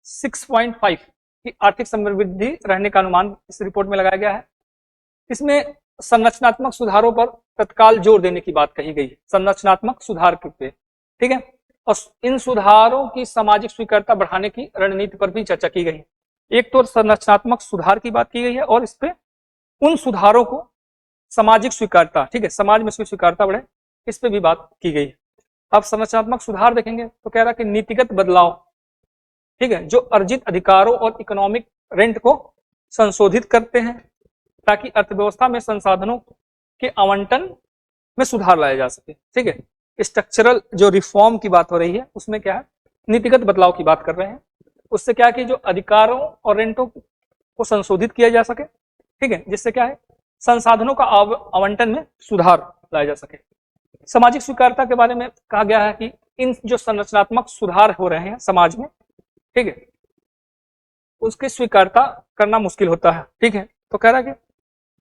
6.5 की आर्थिक समृद्धि रहने का अनुमान इस रिपोर्ट में लगाया गया है। इसमें संरचनात्मक सुधारों पर तत्काल जोर देने की बात कही गई है, संरचनात्मक सुधार पे, ठीक है। और इन सुधारों की सामाजिक स्वीकार्यता बढ़ाने की रणनीति पर भी चर्चा की गई है। एक तो संरचनात्मक सुधार की बात की गई है और इस पे उन सुधारों को सामाजिक स्वीकार्यता, ठीक है, समाज में स्वीकार्यता बढ़े, इस पे भी बात की गई है। अब संरचनात्मक सुधार देखेंगे तो कह रहा है कि नीतिगत बदलाव, ठीक है, जो अर्जित अधिकारों और इकोनॉमिक रेंट को संशोधित करते हैं ताकि अर्थव्यवस्था में संसाधनों के आवंटन में सुधार लाया जा सके, ठीक है। स्ट्रक्चरल जो रिफॉर्म की बात हो रही है उसमें क्या है, नीतिगत बदलाव की बात कर रहे हैं। उससे क्या है कि जो अधिकारों और रेंटों को संशोधित किया जा सके, ठीक है, जिससे क्या है संसाधनों का आवंटन में सुधार लाया जा सके। सामाजिक स्वीकार्यता के बारे में कहा गया है कि इन जो संरचनात्मक सुधार हो रहे हैं समाज में, ठीक है, उसकी स्वीकार्यता करना मुश्किल होता है, ठीक है। तो कह रहा है कि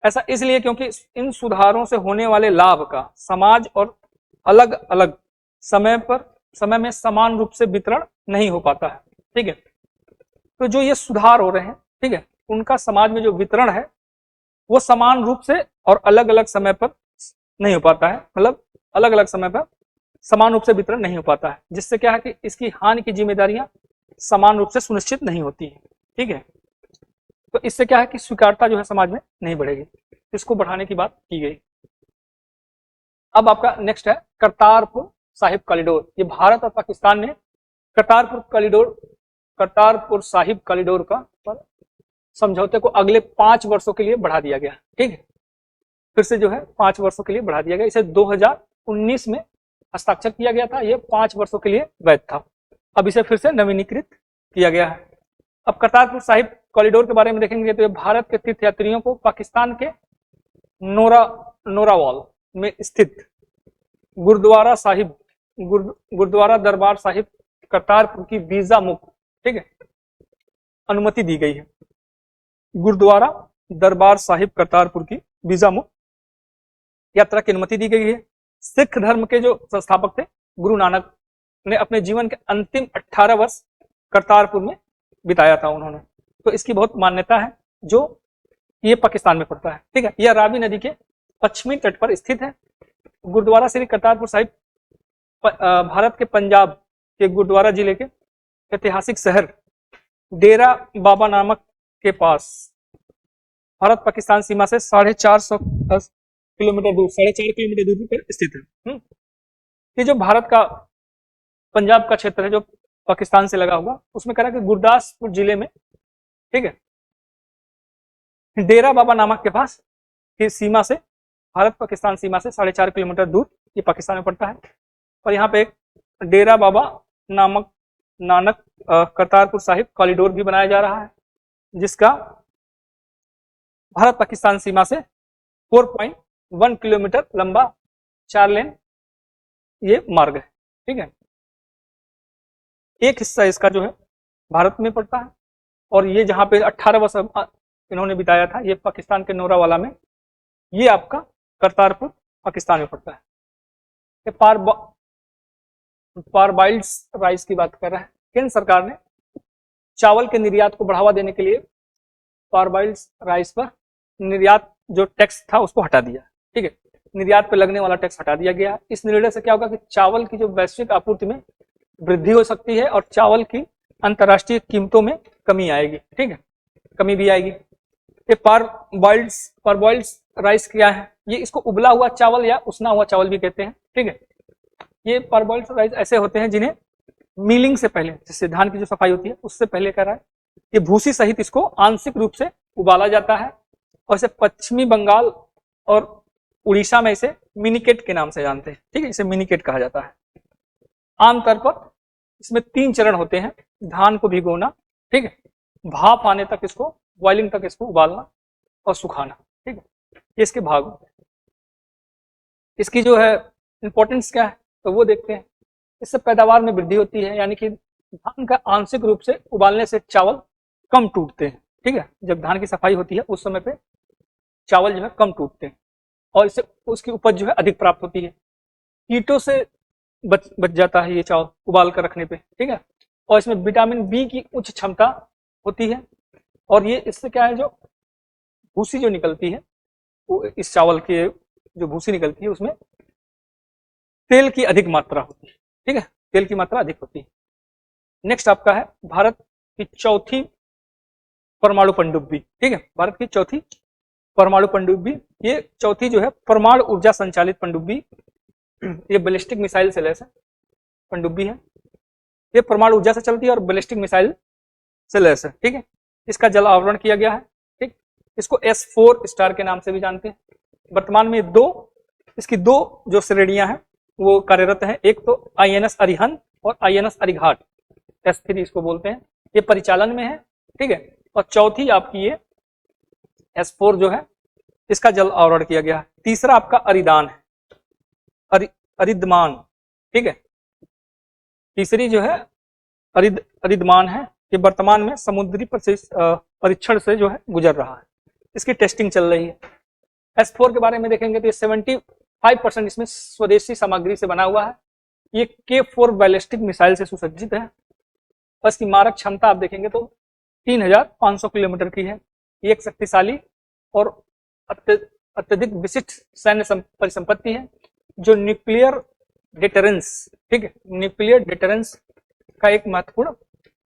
ऐसा इसलिए क्योंकि इन सुधारों से होने वाले लाभ का समाज और अलग अलग समय में समान रूप से वितरण नहीं हो पाता है, ठीक है। तो जो ये सुधार हो रहे हैं, ठीक है, उनका समाज में जो वितरण है वो समान रूप से और अलग अलग समय पर नहीं हो पाता है, मतलब अलग अलग समय पर समान रूप से वितरण नहीं हो पाता है, जिससे क्या है कि इसकी हानि की जिम्मेदारियां समान रूप से सुनिश्चित नहीं होती है, ठीक है। तो इससे क्या है कि स्वीकार्यता जो है समाज में नहीं बढ़ेगी, इसको बढ़ाने की बात की गई। अब आपका नेक्स्ट है करतारपुर साहिब कॉरिडोर। ये भारत और पाकिस्तान ने करतारपुर साहिब कॉरिडोर का समझौते को अगले 5 वर्षों के लिए बढ़ा दिया गया, ठीक है। फिर से जो है 5 वर्षों के लिए बढ़ा दिया गया। इसे 2019 में हस्ताक्षर किया गया था, ये 5 वर्षों के लिए वैध था। अब इसे फिर से नवीनीकृत किया गया है। अब करतारपुर साहिब कॉरिडोर के बारे में देखेंगे तो ये भारत के तीर्थयात्रियों को पाकिस्तान के नोरावाल में स्थित गुरुद्वारा साहिब गुरुद्वारा दरबार साहिब करतारपुर की वीजा मुक्त, ठीक है, अनुमति दी गई है। गुरुद्वारा दरबार साहिब करतारपुर की वीजा मुक्त यात्रा की अनुमति दी गई है। सिख धर्म के जो संस्थापक थे गुरु नानक ने अपने जीवन के अंतिम 18 वर्ष करतारपुर में बिताया था उन्होंने, तो इसकी बहुत मान्यता है। जो ये पाकिस्तान में पड़ता है, ठीक है, यह रावी नदी के पश्चिमी तट पर स्थित है। गुरुद्वारा श्री करतारपुर साहिब भारत के पंजाब के गुरुद्वारा जिले के ऐतिहासिक शहर डेरा बाबा नानक के पास भारत पाकिस्तान सीमा से 450 किलोमीटर दूर 4.5 किलोमीटर दूरी पर स्थित है। ये जो भारत का पंजाब का क्षेत्र है जो पाकिस्तान से लगा हुआ, उसमें कह रहा है कि गुरदासपुर जिले में, ठीक है, डेरा बाबा नानक के पास की सीमा से भारत पाकिस्तान सीमा से 4.5 किलोमीटर दूर ये पाकिस्तान में पड़ता है। और यहाँ पे एक डेरा बाबा नानक करतारपुर साहिब कॉरिडोर भी बनाया जा रहा है, जिसका भारत पाकिस्तान सीमा से 4.1 किलोमीटर लंबा 4 लेन ये मार्ग है, ठीक है। एक हिस्सा इसका जो है भारत में पड़ता है, और ये जहां पे 18 वर्ष इन्होंने बिताया था, ये पाकिस्तान के नोरावाला में, ये आपका करतारपुर पाकिस्तान में पड़ता है। ये पारबाइल्स राइस की बात कर रहा है। केंद्र सरकार ने चावल के निर्यात को बढ़ावा देने के लिए पारबाइल्स राइस पर निर्यात जो टैक्स था उसको हटा दिया, ठीक है, निर्यात पर लगने वाला टैक्स हटा दिया गया। इस निर्णय से क्या होगा कि चावल की जो वैश्विक आपूर्ति में वृद्धि हो सकती है और चावल की अंतर्राष्ट्रीय कीमतों में कमी आएगी, ठीक है, कमी भी आएगी। ये पारबॉइल्स राइस क्या है? ये इसको उबला हुआ चावल या उसना हुआ चावल भी कहते हैं, ठीक है। ये पारबॉइल्स राइस ऐसे होते हैं जिन्हें मिलिंग से पहले, जिससे धान की जो सफाई होती है उससे पहले कर रहा है, ये भूसी सहित इसको आंशिक रूप से उबाला जाता है, और इसे पश्चिमी बंगाल और उड़ीसा में इसे मिनीकेट के नाम से जानते हैं, ठीक है, इसे मिनीकेट कहा जाता है। आमतौर पर इसमें 3 चरण होते हैं। धान को भिगोना, ठीक है, भाप आने तक इसको, बॉइलिंग तक इसको उबालना और सुखाना, ठीक है, ये इसके भाग होते हैं। इसकी जो है इंपॉर्टेंस क्या है तो वो देखते हैं। इससे पैदावार में वृद्धि होती है, यानी कि धान का आंशिक रूप से उबालने से चावल कम टूटते हैं, ठीक है, जब धान की सफाई होती है उस समय पे चावल जो है कम टूटते हैं, और इससे उसकी उपज जो है अधिक प्राप्त होती है। कीटों से बच जाता है ये चावल उबाल कर रखने पे, ठीक है, और इसमें विटामिन बी की उच्च क्षमता होती है, और ये इससे क्या है, जो भूसी जो निकलती है वो इस चावल के जो भूसी निकलती है उसमें तेल की अधिक मात्रा होती है, ठीक है, तेल की मात्रा अधिक होती है। नेक्स्ट आपका है भारत की चौथी परमाणु पनडुब्बी, ठीक है, भारत की चौथी परमाणु पनडुब्बी। ये चौथी जो है परमाणु ऊर्जा संचालित पनडुब्बी, ये बैलिस्टिक मिसाइल से लैस है पनडुब्बी है। ये परमाणु ऊर्जा से चलती है और बैलिस्टिक मिसाइल से लैस है, ठीक है। इसका जल आवरण किया गया है, ठीक, इसको S4 स्टार के नाम से भी जानते हैं। वर्तमान में इसकी दो जो श्रेणियां हैं वो कार्यरत है। एक तो INS अरिहंत और INS अरिघाट, S3 इसको बोलते हैं, ये परिचालन में है, ठीक है। और चौथी आपकी ये S4 जो है इसका जल आवरण किया गया है। तीसरा आपका अरिदान है, अरिदमान, ठीक है, तीसरी जो है अरिदमान है। ये वर्तमान में समुद्री परीक्षण से जो है गुजर रहा है, इसकी टेस्टिंग चल रही है। S4 के बारे में देखेंगे तो ये 75% इसमें स्वदेशी सामग्री से बना हुआ है। ये K4 बैलिस्टिक मिसाइल से सुसज्जित है, और इसकी मारक क्षमता आप देखेंगे तो 3500 किलोमीटर की है। ये एक शक्तिशाली और अत्यधिक विशिष्ट सैन्य परिसंपत्ति है जो न्यूक्लियर डिटरेंस, ठीक है, न्यूक्लियर डिटरेंस का एक महत्वपूर्ण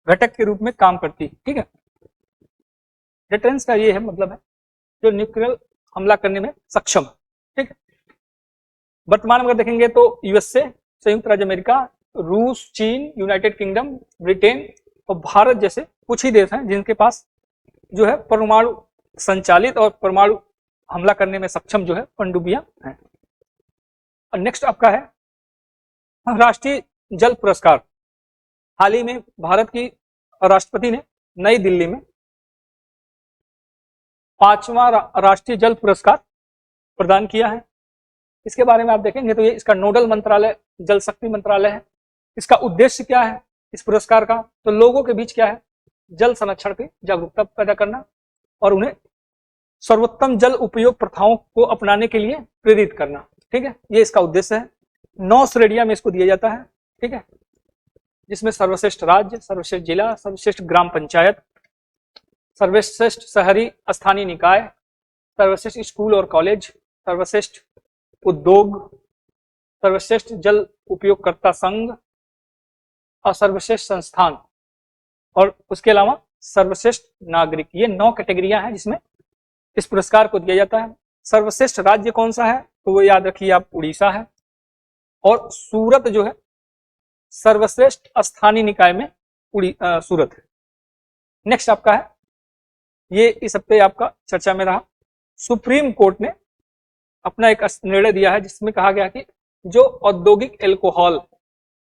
घटक के रूप में काम करती है, ठीक है। डिटरेंस का ये है मतलब है जो न्यूक्लियर हमला करने में सक्षम है, ठीक है। वर्तमान में अगर देखेंगे तो USA, संयुक्त राज्य अमेरिका, रूस, चीन, यूनाइटेड किंगडम, ब्रिटेन और भारत जैसे कुछ ही देश हैं जिनके पास जो है परमाणु संचालित और परमाणु हमला करने में सक्षम जो है पनडुब्बियां हैं। और नेक्स्ट आपका है राष्ट्रीय जल पुरस्कार। हाल ही में भारत की राष्ट्रपति ने नई दिल्ली में 5वां राष्ट्रीय जल पुरस्कार प्रदान किया है। इसके बारे में आप देखेंगे तो ये इसका नोडल मंत्रालय जल शक्ति मंत्रालय है। इसका उद्देश्य क्या है इस पुरस्कार का, तो लोगों के बीच क्या है, जल संरक्षण की जागरूकता पैदा करना और उन्हें सर्वोत्तम जल उपयोग प्रथाओं को अपनाने के लिए प्रेरित करना। ठीक है, ये इसका उद्देश्य है। 9 श्रेणियां में इसको दिया जाता है। ठीक है, जिसमें सर्वश्रेष्ठ राज्य, सर्वश्रेष्ठ जिला, सर्वश्रेष्ठ ग्राम पंचायत, सर्वश्रेष्ठ शहरी स्थानीय निकाय, सर्वश्रेष्ठ स्कूल और कॉलेज, सर्वश्रेष्ठ उद्योग, सर्वश्रेष्ठ जल उपयोगकर्ता संघ और सर्वश्रेष्ठ संस्थान, और उसके अलावा सर्वश्रेष्ठ नागरिक। ये 9 कैटेगरियां हैं जिसमें इस पुरस्कार को दिया जाता है। सर्वश्रेष्ठ राज्य कौन सा है, तो वो याद रखिए आप, उड़ीसा है। और सूरत जो है सर्वश्रेष्ठ स्थानीय निकाय में सूरत है। नेक्स्ट आपका है, ये इस हफ्ते आपका चर्चा में रहा, सुप्रीम कोर्ट ने अपना एक निर्णय दिया है जिसमें कहा गया कि जो औद्योगिक एल्कोहल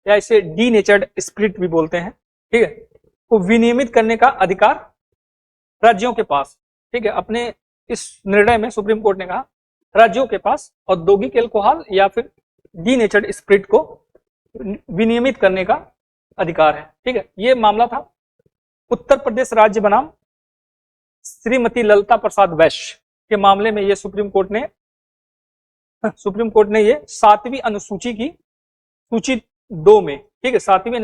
या इसे डीनेचर्ड स्पिरिट भी बोलते हैं, ठीक है, को विनियमित करने का अधिकार राज्यों के पास। ठीक है, अपने इस निर्णय में सुप्रीम कोर्ट ने कहा राज्यों के पास औद्योगिक एल्कोहल या फिर डीनेचर्ड स्पिरिट को विनियमित करने का अधिकार है। ठीक है, ये मामला था उत्तर प्रदेश राज्य बनाम श्रीमती ललिता प्रसाद वैश्य के मामले में। ये सुप्रीम कोर्ट ने ये 7वीं अनुसूची की सूची 2 में, ठीक है, 7वीं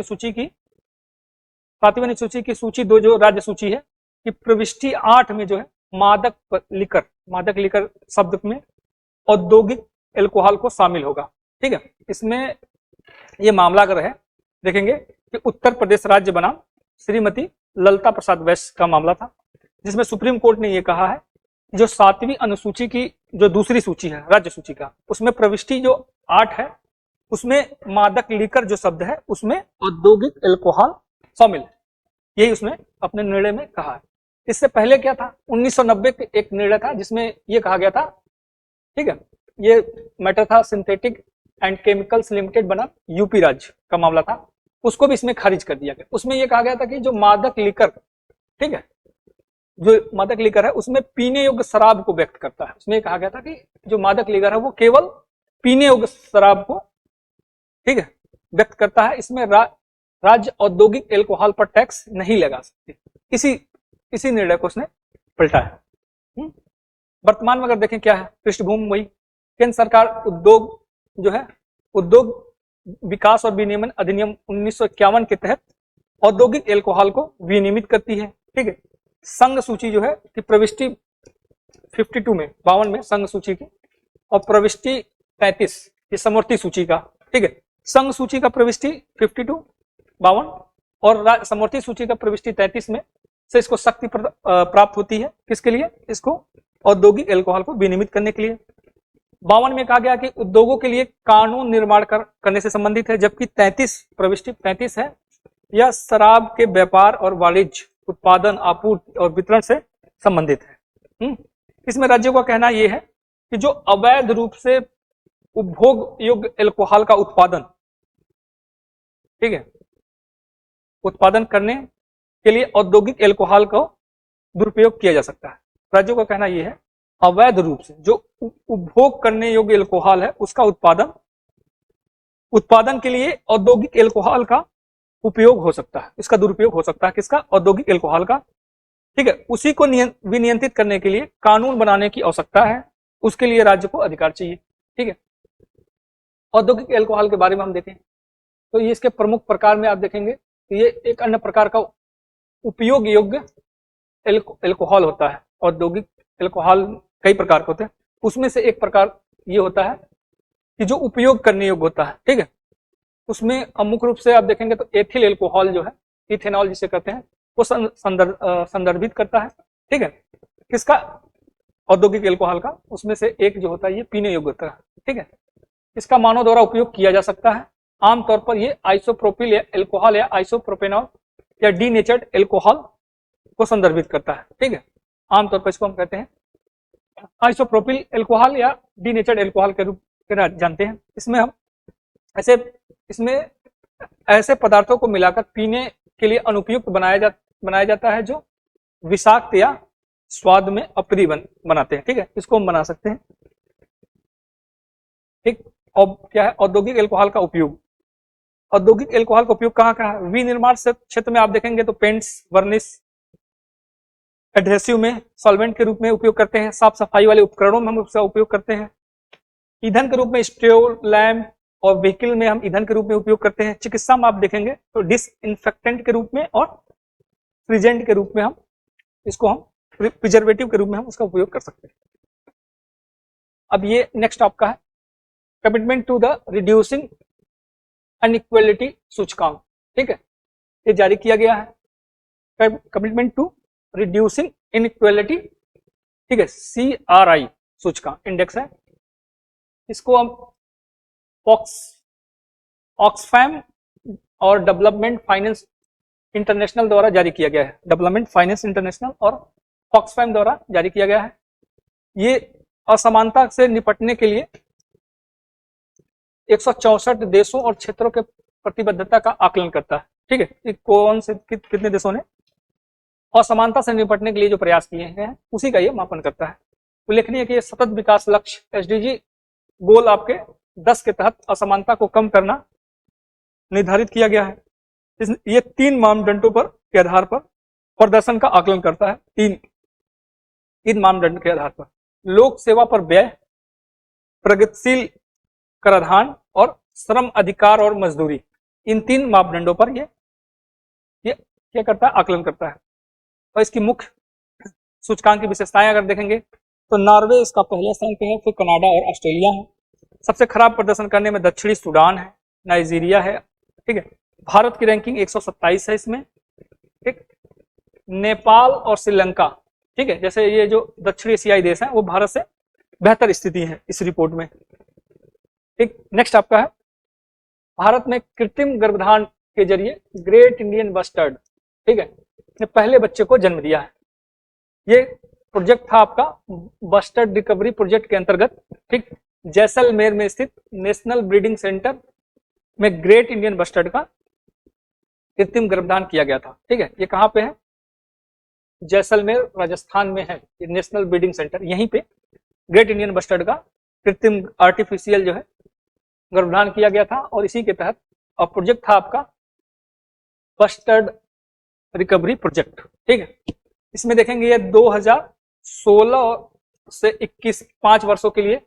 अनुसूची की सूची 2 जो राज्य सूची है कि प्रविष्टि 8 में जो है मादक लिकर शब्द में औद्योगिक एल्कोहल को शामिल होगा। ठीक है, इसमें ये मामला अगर है देखेंगे कि उत्तर प्रदेश राज्य बनाम श्रीमती ललिता प्रसाद वैश्य का मामला था, जिसमें सुप्रीम कोर्ट ने ये कहा है जो 7वीं अनुसूची की जो दूसरी सूची है राज्य सूची का, उसमें प्रविष्टि जो 8 है उसमें मादक लिकर जो शब्द है उसमें औद्योगिक एल्कोहल शामिल है। यही उसने अपने निर्णय में कहा है। इससे पहले क्या था, 1990 के एक निर्णय था जिसमें यह कहा गया था, ठीक है, ये मैटर था सिंथेटिक एंड केमिकल्स लिमिटेड बना यूपी राज्य का मामला था, उसको भी इसमें खारिज कर दिया गया। उसमें यह कहा गया था कि जो मादक लिकर, ठीक है, जो मादक लिकर है उसमें पीने योग्य शराब को व्यक्त करता है। उसमें कहा गया था कि जो मादक लिकर है वो केवल पीने योग्य शराब को, ठीक है, व्यक्त करता है। इसमें राज्य औद्योगिक एल्कोहल पर टैक्स नहीं लगा सकती। इसी निर्णय को उसने पलटा है। वर्तमान में अगर देखें क्या है पृष्ठभूमि, वही केंद्र सरकार उद्योग विकास और विनियमन अधिनियम 1951 के तहत औद्योगिक एल्कोहल को विनियमित करती है। ठीक है, संघ सूची जो है कि प्रविष्टि 52 में 52 में संघ सूची की, और प्रविष्टि 35 ये समवर्ती सूची का। ठीक है, संघ सूची का प्रविष्टि 52 52 और समवर्ती सूची का प्रविष्टि 33 में से इसको शक्ति प्राप्त होती है। किसके लिए, इसको औद्योगिक एल्कोहल को विनियमित करने के लिए। 52 में कहा गया कि उद्योगों के लिए कानून निर्माण करने से संबंधित है, जबकि 33 प्रविष्टि 35 है यह शराब के व्यापार और वाणिज्य, उत्पादन, आपूर्ति और वितरण से संबंधित है। इसमें राज्यों का कहना यह है कि जो अवैध रूप से उपभोग योग्य एल्कोहल का उत्पादन, ठीक है, उत्पादन करने के लिए औद्योगिक एल्कोहल को दुरुपयोग किया जा सकता है। राज्यों का कहना यह है अवैध रूप से जो उपभोग करने योग्य एल्कोहल है उसका उत्पादन के लिए औद्योगिक एल्कोहल का उपयोग हो सकता है, इसका दुरुपयोग हो सकता है। किसका, औद्योगिक एल्कोहल का। ठीक है, उसी को विनियंत्रित करने के लिए कानून बनाने की आवश्यकता है, उसके लिए राज्य को अधिकार चाहिए। ठीक है, औद्योगिक एल्कोहल के बारे में हम देखें तो ये इसके प्रमुख प्रकार में आप देखेंगे तो ये एक अन्य प्रकार का उपयोग योग्य एल्कोहल होता है। औद्योगिक एल्कोहल कई प्रकार के होते हैं, उसमें से एक प्रकार ये होता है कि जो उपयोग करने योग्य होता है। ठीक है, उसमें मुख्य रूप से आप देखेंगे तो एथिल एल्कोहल जो है, इथेनॉल जिसे कहते हैं, वो संदर्भित करता है। ठीक है, किसका, औद्योगिक एल्कोहल का। उसमें से एक जो होता है ये पीने योग्य होता है। ठीक है, इसका मानव द्वारा उपयोग किया जा सकता है। आमतौर पर ये आइसोप्रोपिल एल्कोहल या आइसोप्रोपेनॉल या डीनेचर्ड एल्कोहल को संदर्भित करता है। ठीक है, आमतौर पर इसको हम कहते हैं आइसोप्रोपिल एल्कोहल या डीनेचर्ड एल्कोहल के रूप में जानते हैं। इसमें ऐसे पदार्थों को मिलाकर पीने के लिए अनुपयुक्त बनाया जाता है जो विषाक्त या स्वाद में अप्रिय बनाते हैं। ठीक है, इसको हम बना सकते हैं। ठीक, और क्या है औद्योगिक एल्कोहल का उपयोग। औद्योगिक एल्कोहल का उपयोग कहाँ कहाँ है? विनिर्माण क्षेत्र में आप देखेंगे तो पेंट्स, वर्निश, एडहेसिव में सॉल्वेंट के रूप में उपयोग करते हैं। साफ सफाई वाले उपकरणों में हम उसका उपयोग करते हैं। ईंधन के रूप में स्टोव, लैम्प और व्हीकल में हम ईंधन के रूप में उपयोग करते हैं। चिकित्सा में आप देखेंगे तो डिसइंफेक्टेंट के रूप में और फ्रीजेंट के रूप में हम प्रिजर्वेटिव के रूप में हम उसका उपयोग कर सकते हैं। अब ये नेक्स्ट आपका है commitment to the reducing inequality सूचकांक। ठीक है, ये जारी किया गया है कमिटमेंट टू रिड्यूसिंग इनइक्वालिटी। ठीक है, CRI सूचकांक इंडेक्स है। इसको हम ऑक्सफैम और डेवलपमेंट फाइनेंस इंटरनेशनल द्वारा जारी किया गया है। डेवलपमेंट फाइनेंस इंटरनेशनल और ऑक्सफैम द्वारा जारी किया गया है। ये असमानता से निपटने के लिए 164 देशों और क्षेत्रों के प्रतिबद्धता का आकलन करता है। ठीक है, कौन से कितने देशों ने असमानता से निपटने के लिए जो प्रयास किए हैं उसी का ये मापन करता है। उल्लेखनीय है कि ये सतत विकास लक्ष्य SDG गोल आपके 10 के तहत असमानता को कम करना निर्धारित किया गया है। ये 3 मानदंडों पर के आधार पर प्रदर्शन का आकलन करता है। तीन मानदंड के आधार पर लोक सेवा पर व्यय, प्रगतिशील कराधान और श्रम अधिकार और मजदूरी, इन 3 मापदंडों पर ये क्या करता है, आकलन करता है। और इसकी मुख्य सूचकांक की विशेषताएं अगर देखेंगे तो नॉर्वे इसका पहले स्थान पे है, फिर कनाडा और ऑस्ट्रेलिया है। सबसे खराब प्रदर्शन करने में दक्षिणी सूडान है, नाइजीरिया है। ठीक है, भारत की रैंकिंग 127 है इसमें। ठीक, नेपाल और श्रीलंका, ठीक है, जैसे ये जो दक्षिण एशियाई देश हैं वो भारत से बेहतर स्थिति है इस रिपोर्ट में। ठीक, नेक्स्ट आपका है भारत में कृत्रिम गर्भधान के जरिए ग्रेट इंडियन बस्टर्ड, ठीक है, ने पहले बच्चे को जन्म दिया है। ये प्रोजेक्ट था आपका बस्टर्ड रिकवरी प्रोजेक्ट के अंतर्गत। ठीक, जैसलमेर में स्थित नेशनल ब्रीडिंग सेंटर में ग्रेट इंडियन बस्टर्ड का कृत्रिम गर्भधान किया गया था। ठीक है, ये कहाँ पे है? जैसलमेर राजस्थान में है ये नेशनल ब्रीडिंग सेंटर। यहीं पे ग्रेट इंडियन बस्टर्ड का कृत्रिम आर्टिफिशियल जो है गर्भधान किया गया था और इसी के तहत और प्रोजेक्ट था आपका बस्टर्ड रिकवरी प्रोजेक्ट। ठीक है, इसमें देखेंगे ये 2016 से 21 5 वर्षों के लिए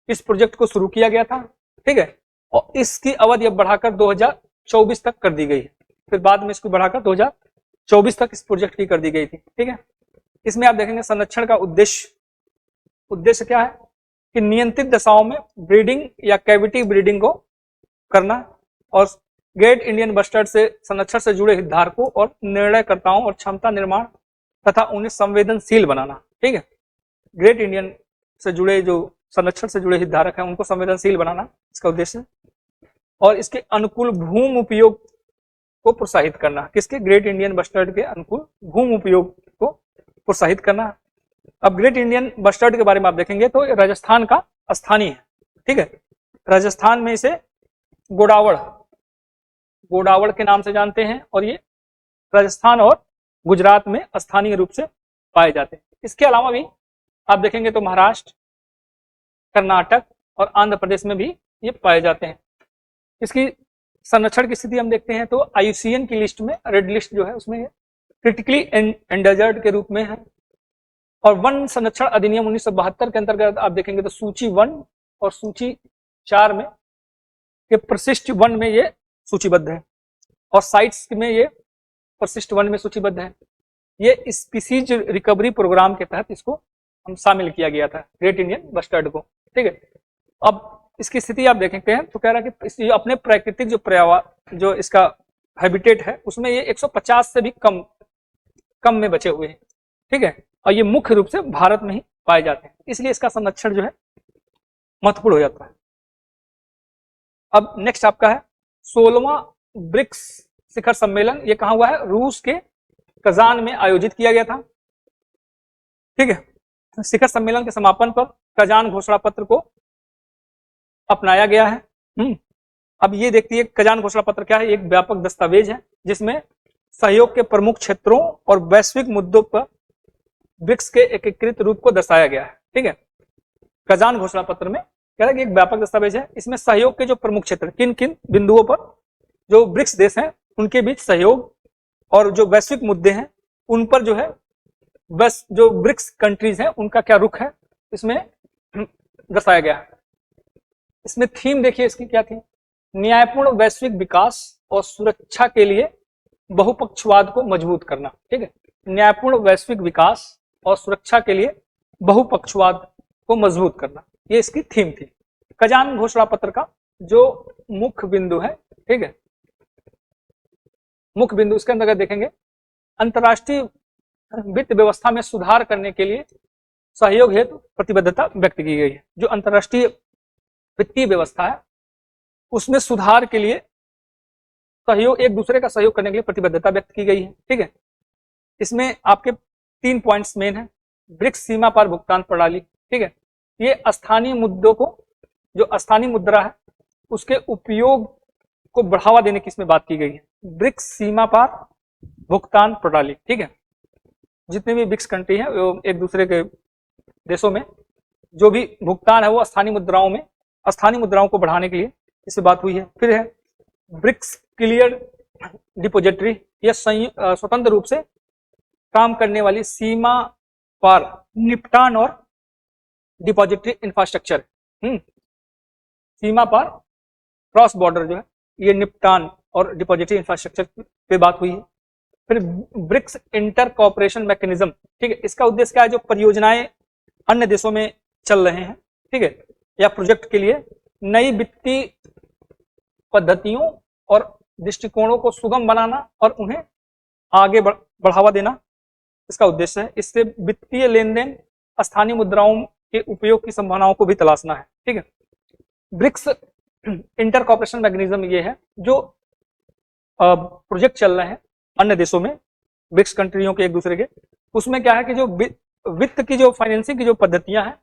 इस प्रोजेक्ट को शुरू किया गया था। ठीक है, और इसकी अवधि अब बढ़ाकर 2024 तक कर दी गई है। फिर बाद में इसको बढ़ाकर 2024 तक इस प्रोजेक्ट की कर दी गई थी। ठीक है, इसमें आप देखेंगे संरक्षण का उद्देश्य क्या है कि नियंत्रित दशाओं में ब्रीडिंग या कैविटी ब्रीडिंग को करना और ग्रेट इंडियन बस्टर्ड से संरक्षण से जुड़े हितधारकों और निर्णयकर्ताओं और क्षमता निर्माण तथा उन्हें संवेदनशील बनाना। ठीक है, ग्रेट इंडियन से जुड़े जो संरक्षण से जुड़े हितधारक हैं उनको संवेदनशील बनाना इसका उद्देश्य, और इसके अनुकूल भूमि उपयोग को प्रोत्साहित करना। किसके? ग्रेट इंडियन बस्टर्ड के अनुकूल भूमि उपयोग को प्रोत्साहित करना। अब ग्रेट इंडियन बस्टर्ड के बारे में आप देखेंगे तो राजस्थान का स्थानीय है। ठीक है, राजस्थान में इसे गोडावड़ के नाम से जानते हैं और ये राजस्थान और गुजरात में स्थानीय रूप से पाए जाते हैं। इसके अलावा भी आप देखेंगे तो महाराष्ट्र, कर्नाटक और आंध्र प्रदेश में भी ये पाए जाते हैं। इसकी संरक्षण की स्थिति हम देखते हैं तो IUCN की लिस्ट में, रेड लिस्ट जो है उसमें क्रिटिकली एंडेंजर्ड के रूप में है। और वन संरक्षण अधिनियम 1972 के अंतर्गत आप देखेंगे तो सूची 1 और सूची 4 में ये परिशिष्ट 1 में ये सूचीबद्ध है और साइट्स में ये परिशिष्ट 1 में सूचीबद्ध है। ये स्पीसीज रिकवरी प्रोग्राम के तहत इसको हम शामिल किया गया था ग्रेट इंडियन बस्टर्ड को। ठीक है, अब इसकी स्थिति आप देखते हैं तो कह रहा है कि अपने प्राकृतिक जो इसका हैबिटेट है उसमें ये 150 से भी कम में बचे हुए हैं। ठीक है, और ये मुख्य रूप से भारत में ही पाए जाते हैं, इसलिए इसका संरक्षण जो है महत्वपूर्ण हो जाता है। अब नेक्स्ट आपका है 16वां ब्रिक्स शिखर सम्मेलन। ये कहाँ हुआ है? रूस के कजान में आयोजित किया गया था। ठीक है, शिखर सम्मेलन के समापन पर कजान घोषणा पत्र को अपनाया गया है। अब ये देखती है कजान घोषणा पत्र क्या है, एक व्यापक दस्तावेज है जिसमें सहयोग के प्रमुख क्षेत्रों और वैश्विक मुद्दों पर ब्रिक्स के एकीकृत रूप को दर्शाया गया है। ठीक है, कजान घोषणा पत्र में कह रहा है कि एक व्यापक दस्तावेज है, इसमें सहयोग के जो प्रमुख क्षेत्र किन किन बिंदुओं पर जो ब्रिक्स देश हैं उनके बीच सहयोग और जो वैश्विक मुद्दे हैं उन पर जो है बस जो ब्रिक्स कंट्रीज हैं उनका क्या रुख है इसमें दर्शाया गया है। इसमें थीम देखिए इसकी क्या थी, न्यायपूर्ण वैश्विक विकास और सुरक्षा के लिए बहुपक्षवाद को मजबूत करना। ठीक है, न्यायपूर्ण वैश्विक विकास और सुरक्षा के लिए बहुपक्षवाद को मजबूत करना, ये इसकी थीम थी। कजान घोषणा पत्र का जो मुख्य बिंदु है, ठीक है, मुख्य बिंदु इसके अंतर्गत देखेंगे अंतर्राष्ट्रीय वित्त व्यवस्था में सुधार करने के लिए सहयोग हेतु प्रतिबद्धता व्यक्त की गई है। जो अंतर्राष्ट्रीय वित्तीय व्यवस्था है उसमें सुधार के लिए सहयोग, एक दूसरे का सहयोग करने के लिए प्रतिबद्धता व्यक्त की गई है। ठीक है, इसमें आपके 3 पॉइंट्स मेन है। ब्रिक्स सीमा पार भुगतान प्रणाली, ठीक है, ये स्थानीय मुद्दों को, जो स्थानीय मुद्रा है उसके उपयोग को बढ़ावा देने की इसमें बात की गई है। ब्रिक्स सीमा पार भुगतान प्रणाली, ठीक है, जितने भी ब्रिक्स कंट्री है वो एक दूसरे के देशों में जो भी भुगतान है वो स्थानीय मुद्राओं को बढ़ाने के लिए इससे बात हुई है। फिर है ब्रिक्स क्लियर डिपोजिटरी, यह स्वतंत्र रूप से काम करने वाली सीमा पार निपटान और डिपॉजिटरी इंफ्रास्ट्रक्चर, सीमा पार क्रॉस बॉर्डर जो है ये निपटान और डिपॉजिटरी इंफ्रास्ट्रक्चर पे बात हुई है। फिर ब्रिक्स इंटर कोऑपरेशन मैकेनिज्म, ठीक है, इसका उद्देश्य क्या है, जो परियोजनाएं अन्य देशों में चल रहे हैं, ठीक है, या प्रोजेक्ट के लिए नई वित्तीय पद्धतियों और दृष्टिकोणों को सुगम बनाना और उन्हें आगे बढ़ावा देना इसका उद्देश्य है। इससे वित्तीय लेन देन स्थानीय मुद्राओं के उपयोग की संभावनाओं को भी तलाशना है। ठीक है, ब्रिक्स इंटर कोऑपरेशन मैकेनिज्म ये है जो प्रोजेक्ट चल रहे हैं अन्य देशों में, ब्रिक्स कंट्रियों के एक दूसरे के, उसमें क्या है कि जो वित्त की जो फाइनेंसिंग की जो पद्धतियां हैं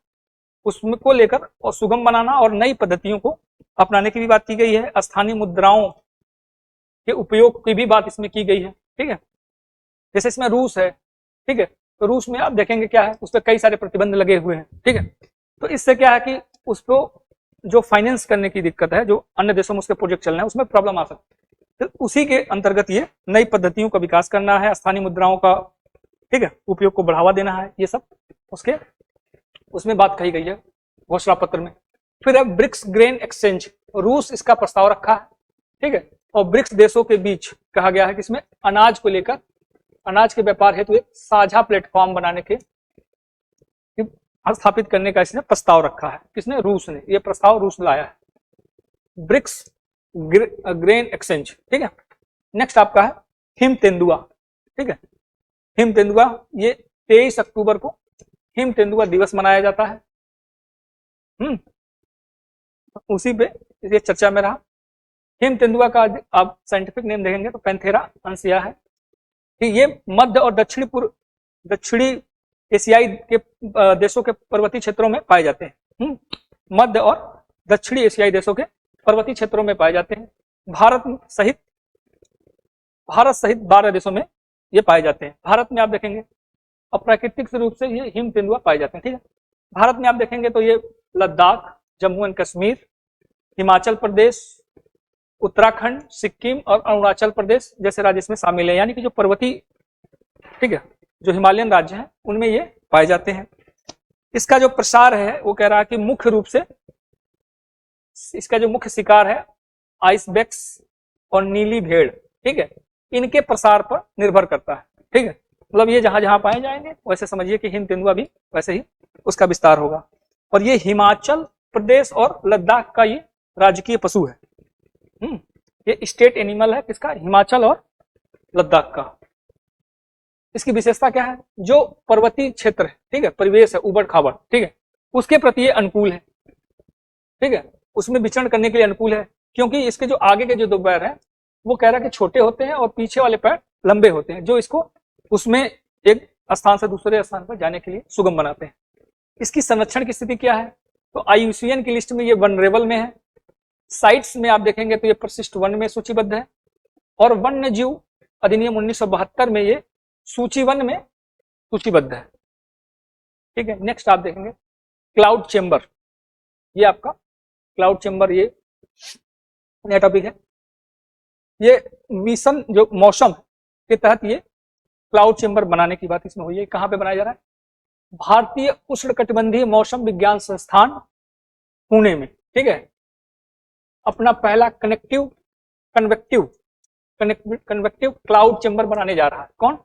उसको लेकर और सुगम बनाना और नई पद्धतियों को अपनाने की भी बात की गई है। स्थानीय मुद्राओं के उपयोग की भी बात इसमें की गई है। ठीक है, जैसे इसमें रूस है, ठीक है, तो रूस में आप देखेंगे क्या है, उस पर कई सारे प्रतिबंध लगे हुए हैं। ठीक है, तो इससे क्या है कि उसको जो फाइनेंस करने की दिक्कत है, जो अन्य देशों में उसके प्रोजेक्ट चल रहे हैं उसमें प्रॉब्लम आ सकती है, तो उसी के अंतर्गत ये नई पद्धतियों का विकास करना है, स्थानीय मुद्राओं का, ठीक है, उपयोग को बढ़ावा देना है, ये सब उसके उसमें बात कही गई है घोषणा पत्र में। फिर है ब्रिक्स ग्रेन एक्सचेंज, रूस इसका प्रस्ताव रखा है। ठीक है, और ब्रिक्स देशों के बीच कहा गया है कि इसमें अनाज को लेकर, अनाज के व्यापार हेतु एक साझा प्लेटफॉर्म बनाने के स्थापित करने का इसने प्रस्ताव रखा है। किसने? रूस ने। यह प्रस्ताव रूस लाया है, ब्रिक्स ग्रेन एक्सचेंज। ठीक है, नेक्स्ट आपका है हिम तेंदुआ। ठीक है, हिम तेंदुआ, ये 23 अक्टूबर को हिम तेंदुआ दिवस मनाया जाता है। उसी पे ये चर्चा में रहा। हिम तेंदुआ का आप साइंटिफिक नेम देखेंगे तो पैंथेरा अंसिया है। ये मध्य और दक्षिणी एशियाई के देशों के पर्वतीय क्षेत्रों में पाए जाते हैं। मध्य और दक्षिणी एशियाई देशों के पर्वतीय क्षेत्रों में पाए जाते हैं। भारत सहित 12 देशों में ये पाए जाते हैं। भारत में आप देखेंगे अप्राकृतिक रूप से ये हिम तेंदुआ पाए जाते हैं। ठीक है, भारत में आप देखेंगे तो ये लद्दाख, जम्मू एंड कश्मीर, हिमाचल प्रदेश, उत्तराखंड, सिक्किम और अरुणाचल प्रदेश जैसे राज्य इसमें शामिल है, यानी कि जो पर्वतीय, ठीक है, जो हिमालयन राज्य हैं उनमें ये पाए जाते हैं। इसका जो प्रसार है वो कह रहा है कि मुख्य रूप से इसका जो मुख्य शिकार है आइसबेक्स और नीली भेड़, ठीक है, इनके प्रसार पर निर्भर करता है। ठीक है, मतलब ये जहां जहां पाए जाएंगे वैसे समझिए कि हिम तेंदुआ भी वैसे ही उसका विस्तार होगा। और ये हिमाचल प्रदेश और लद्दाख का ये राजकीय पशु है। ये स्टेट एनिमल है किसका? हिमाचल और लद्दाख का। इसकी विशेषता क्या है? जो पर्वतीय क्षेत्र है, ठीक है, परिवेश है उबड़ खाबड़, ठीक है, उसके प्रति ये अनुकूल है। ठीक है, उसमें विचरण करने के लिए अनुकूल है, क्योंकि इसके जो आगे के जो 2 पैर हैं वो कह रहा है कि छोटे होते हैं और पीछे वाले पैर लंबे होते हैं, जो इसको उसमें एक स्थान से दूसरे स्थान पर जाने के लिए सुगम बनाते हैं। इसकी संरक्षण की स्थिति क्या है, तो IUCN की लिस्ट में ये वनरेबल में है। साइट्स में आप देखेंगे तो ये परिशिष्ट वन में सूचीबद्ध है, और वन्य जीव अधिनियम 1972 में ये सूची वन में सूचीबद्ध है। ठीक है, नेक्स्ट आप देखेंगे क्लाउड चेंबर। ये आपका क्लाउड चेंबर ये नया टॉपिक है। ये मिशन जो मौसम के तहत ये क्लाउड चेंबर बनाने की बात इसमें हुई है। कहां पे बनाया जा रहा है, भारतीय उष्णकटिबंधीय मौसम विज्ञान संस्थान पुणे में। ठीक है, अपना पहला कन्वेक्टिव क्लाउड चेंबर बनाने जा रहा है। कौन,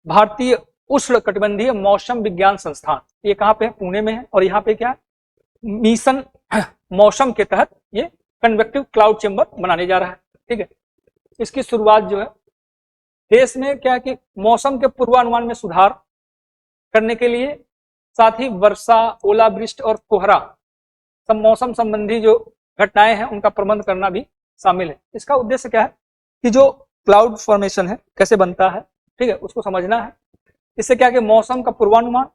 भारतीय उष्णकटिबंधीय मौसम विज्ञान संस्थान। ये कहां पे है, पुणे में है। और यहाँ पे क्या है, मिशन मौसम के तहत ये कन्वेक्टिव क्लाउड चेंबर बनाने जा रहा है। ठीक है, इसकी शुरुआत जो है देश में क्या है कि मौसम के पूर्वानुमान में सुधार करने के लिए, साथ ही वर्षा, ओलावृष्टि और कोहरा सब मौसम संबंधी जो घटनाएं हैं उनका प्रबंध करना भी शामिल है। इसका उद्देश्य क्या है कि जो क्लाउड फॉर्मेशन है कैसे बनता है, ठीक है, उसको समझना है। इससे क्या है कि मौसम का पूर्वानुमान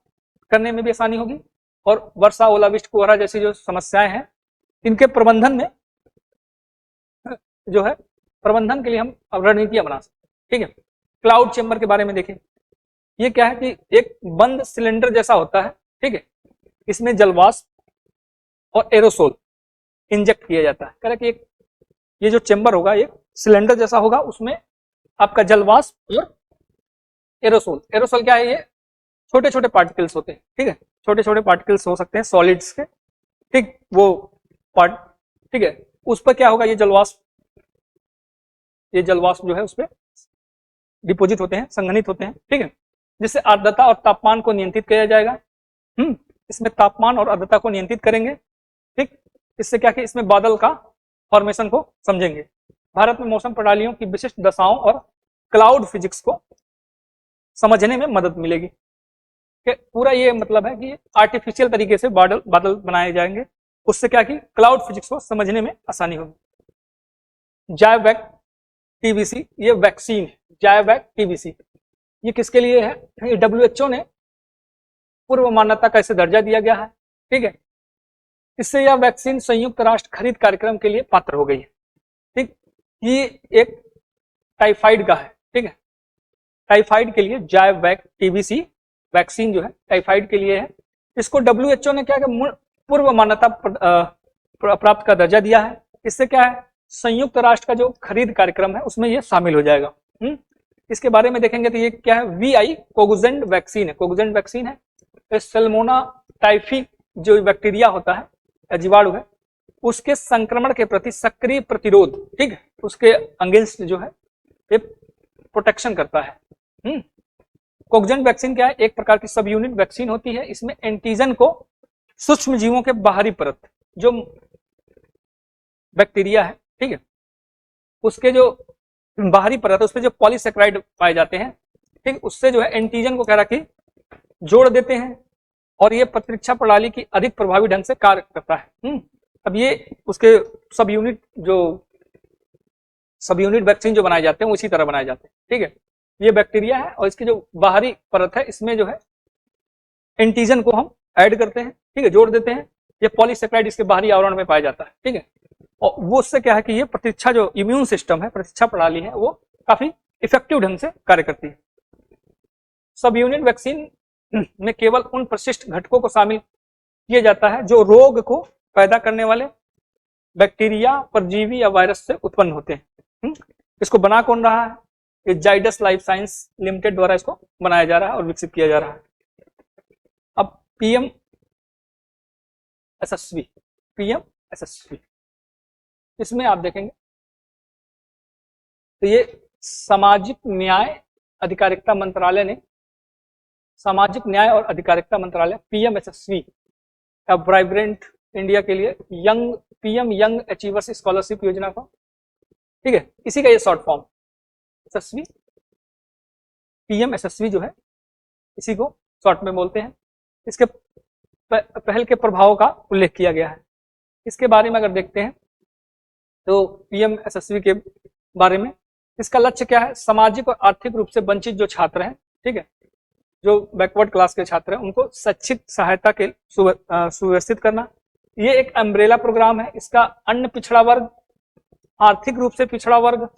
करने में भी आसानी होगी, और वर्षा, ओलावृष्टि, कोहरा जैसी जो समस्याएं हैं इनके प्रबंधन में जो है प्रबंधन के लिए हम रणनीतियां बना सकते हैं। ठीक है, क्लाउड चेंबर के बारे में देखें। ये क्या है कि एक बंद सिलेंडर जैसा होता है। ठीक है, इसमें जलवाष्प और एरोसोल इंजेक्ट किया जाता है। कह रहा कि ये जो चेंबर होगा ये सिलेंडर जैसा होगा, उसमें आपका जलवाष्प और एरोसोल क्या है, ये छोटे छोटे पार्टिकल्स होते हैं। ठीक है, छोटे छोटे पार्टिकल्स हो सकते हैं सॉलिड्स के। ठीक, वो पार्ट, ठीक है, उस पर क्या होगा, ये जलवाष्प जो है उस पर डिपोजिट होते हैं, संघनित होते हैं। ठीक है, जिससे आर्द्रता और तापमान को नियंत्रित किया जाएगा। इसमें तापमान और आर्द्रता को नियंत्रित करेंगे। ठीक, इससे क्या कि इसमें बादल का फॉर्मेशन को समझेंगे। भारत में मौसम प्रणालियों की विशिष्ट दशाओं और क्लाउड फिजिक्स को समझने में मदद मिलेगी। पूरा ये मतलब है कि आर्टिफिशियल तरीके से बादल बनाए जाएंगे, उससे क्या कि क्लाउड फिजिक्स को समझने में आसानी होगी। जायवैक टीबीसी ये वैक्सीन है। जायवैक टीबीसी ये किसके लिए है, ये WHO ने पूर्व मान्यता का इसे दर्जा दिया गया है। ठीक है, इससे यह वैक्सीन संयुक्त राष्ट्र खरीद कार्यक्रम के लिए पात्र हो गई है। ठीक, ये एक टाइफाइड का है। ठीक है, टाइफाइड के लिए जायवैक टीबीसी वैक्सीन जो है टाइफाइड के लिए है। इसको WHO ने क्या पूर्व मान्यता प्राप्त का दर्जा दिया है। इससे क्या है, संयुक्त राष्ट्र का जो खरीद कार्यक्रम है उसमें ये शामिल हो जाएगा। इसके बारे में देखेंगे तो ये क्या है, VI कोगुजेंट वैक्सीन है। कोगुजेंट वैक्सीन है, सल्मोना टाइफी जो बैक्टीरिया होता है या जीवाणु है उसके संक्रमण के प्रति सक्रिय प्रतिरोध, ठीक है, उसके अगेंस्ट जो है ये प्रोटेक्शन करता है। कोगजेंट वैक्सीन क्या है, एक प्रकार की सब यूनिट वैक्सीन होती है। इसमें एंटीजन को सूक्ष्म जीवों के बाहरी परत जो बैक्टीरिया है, ठीक है, उसके जो बाहरी परत है उस पर जो पॉलीसेक्राइड पाए जाते हैं, ठीक, उससे जो है एंटीजन को कह रहा कि जोड़ देते हैं और ये प्रतिरक्षा प्रणाली की अधिक प्रभावी ढंग से कार्य करता है। अब ये उसके सब यूनिट वैक्सीन जो बनाए जाते हैं उसी तरह बनाए जाते हैं। ठीक है, ये बैक्टीरिया है और इसकी जो बाहरी परत है इसमें जो है एंटीजन को हम ऐड करते हैं, ठीक है, जोड़ देते हैं। ये पॉलीसेक्राइड इसके बाहरी आवरण में पाया जाता है। ठीक है, और वो उससे क्या है कि ये प्रतिरक्षा जो इम्यून सिस्टम है, प्रतिरक्षा प्रणाली है, वो काफी इफेक्टिव ढंग से कार्य करती है। सब यूनिट वैक्सीन में केवल उन प्रशिष्ट घटकों को शामिल किया जाता है जो रोग को पैदा करने वाले बैक्टीरिया, परजीवी या वायरस से उत्पन्न होते हैं। इसको बना कौन रहा है, ये जाइडस लाइफ साइंस लिमिटेड द्वारा इसको बनाया जा रहा है और विकसित किया जा रहा है। अब PM SSV इसमें आप देखेंगे तो ये सामाजिक न्याय अधिकारिता मंत्रालय ने, सामाजिक न्याय और अधिकारिता मंत्रालय PM SSV का वाइब्रेंट इंडिया के लिए PM यंग अचीवर्स स्कॉलरशिप योजना को, ठीक है, इसी का ये short form SSV, PM SSV जो है इसी को शॉर्ट में बोलते हैं। इसके पहल के प्रभाव का उल्लेख किया गया है। इसके बारे में अगर देखते हैं तो PM SSV के बारे में, इसका लक्ष्य क्या है, सामाजिक और आर्थिक रूप से वंचित जो छात्र हैं, ठीक है, जो बैकवर्ड क्लास के छात्र हैं उनको शैक्षिक सहायता के सुव्यवस्थित करना। ये एक अम्ब्रेला प्रोग्राम है। इसका अन्य पिछड़ा वर्ग, आर्थिक रूप से पिछड़ा वर्ग,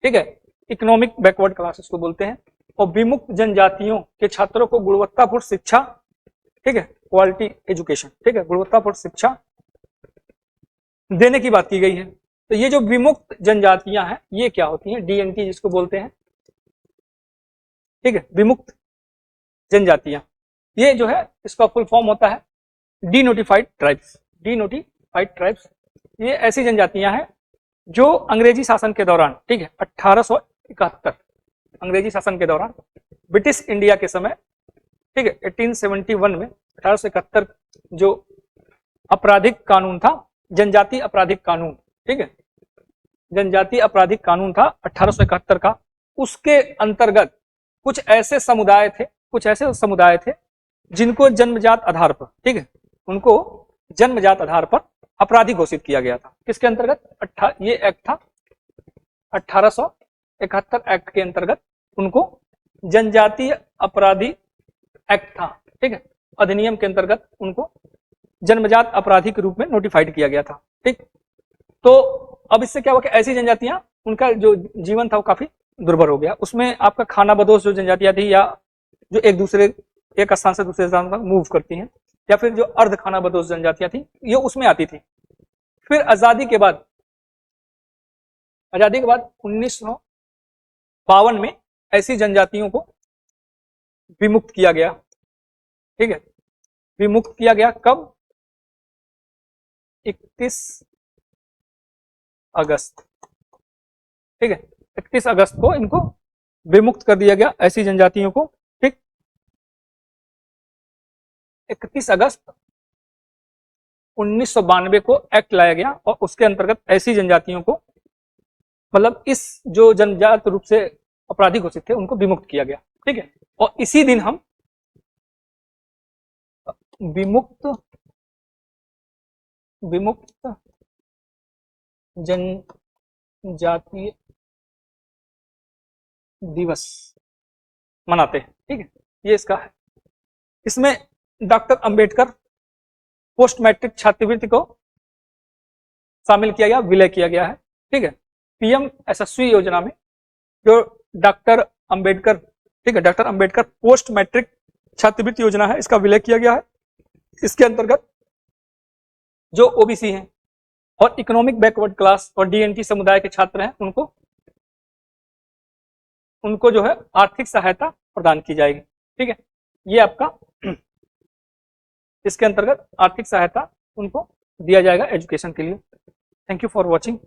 ठीक है, इकोनॉमिक बैकवर्ड क्लास इसको बोलते हैं, और विमुक्त जनजातियों के छात्रों को गुणवत्तापूर्ण शिक्षा, ठीक है, क्वालिटी एजुकेशन, ठीक है, गुणवत्तापूर्ण शिक्षा देने की बात की गई है। तो ये जो विमुक्त जनजातियां हैं ये क्या होती हैं, डीएनटी जिसको बोलते हैं, ठीक है, विमुक्त जनजातियां, ये जो है इसका फुल फॉर्म होता है डीनोटिफाइड ट्राइब्स। डीनोटिफाइड ट्राइब्स ये ऐसी जनजातियां हैं जो अंग्रेजी शासन के दौरान, ठीक है, 1871 अंग्रेजी शासन के दौरान ब्रिटिश इंडिया के समय, ठीक है, 1871 में 1871 जो आपराधिक कानून था, जनजाति आपराधिक कानून, ठीक है, जनजाति आपराधिक कानून था 1871 का, उसके अंतर्गत कुछ ऐसे समुदाय थे जिनको जन्मजात आधार पर, ठीक है, उनको जन्मजात आधार पर अपराधी घोषित किया गया था। किसके अंतर्गत? ये एक्ट था 1871 एक्ट के अंतर्गत उनको जनजातीय अपराधी एक्ट था, ठीक है, अधिनियम के अंतर्गत उनको जन्मजात अपराधी के रूप में नोटिफाइड किया गया था, ठीक। तो अब इससे क्या हुआ कि ऐसी जनजातियां, उनका जो जीवन था वो काफी दुर्भर हो गया। उसमें आपका खाना बदोश जो जनजातियां थी, या जो एक स्थान से दूसरे स्थान पर मूव करती हैं, या फिर जो अर्ध खाना बदोश जनजातियां थी, ये उसमें आती थी। फिर आजादी के बाद 1952 में ऐसी जनजातियों को विमुक्त किया गया, ठीक है, विमुक्त किया गया। कब? 31 अगस्त, ठीक है, 31 अगस्त को इनको विमुक्त कर दिया गया, ऐसी जनजातियों को, ठीक। 31 अगस्त 1992 को एक्ट लाया गया और उसके अंतर्गत ऐसी जनजातियों को, मतलब इस जो जनजात रूप से अपराधी घोषित थे उनको विमुक्त किया गया, ठीक है। और इसी दिन हम विमुक्त जनजातीय दिवस मनाते हैं, ठीक है, ये इसका है। इसमें डॉक्टर अंबेडकर पोस्ट मैट्रिक छात्रवृत्ति को शामिल किया गया, विलय किया गया है, ठीक है। पीएम यशस्वी योजना में जो डॉक्टर अंबेडकर, ठीक है, डॉक्टर अंबेडकर पोस्ट मैट्रिक छात्रवृत्ति योजना है, इसका विलय किया गया है। इसके अंतर्गत जो ओबीसी हैं और इकोनॉमिक बैकवर्ड क्लास और डीएनटी समुदाय के छात्र हैं उनको जो है आर्थिक सहायता प्रदान की जाएगी, ठीक है। ये आपका इसके अंतर्गत आर्थिक सहायता उनको दिया जाएगा एजुकेशन के लिए। Thank you for watching.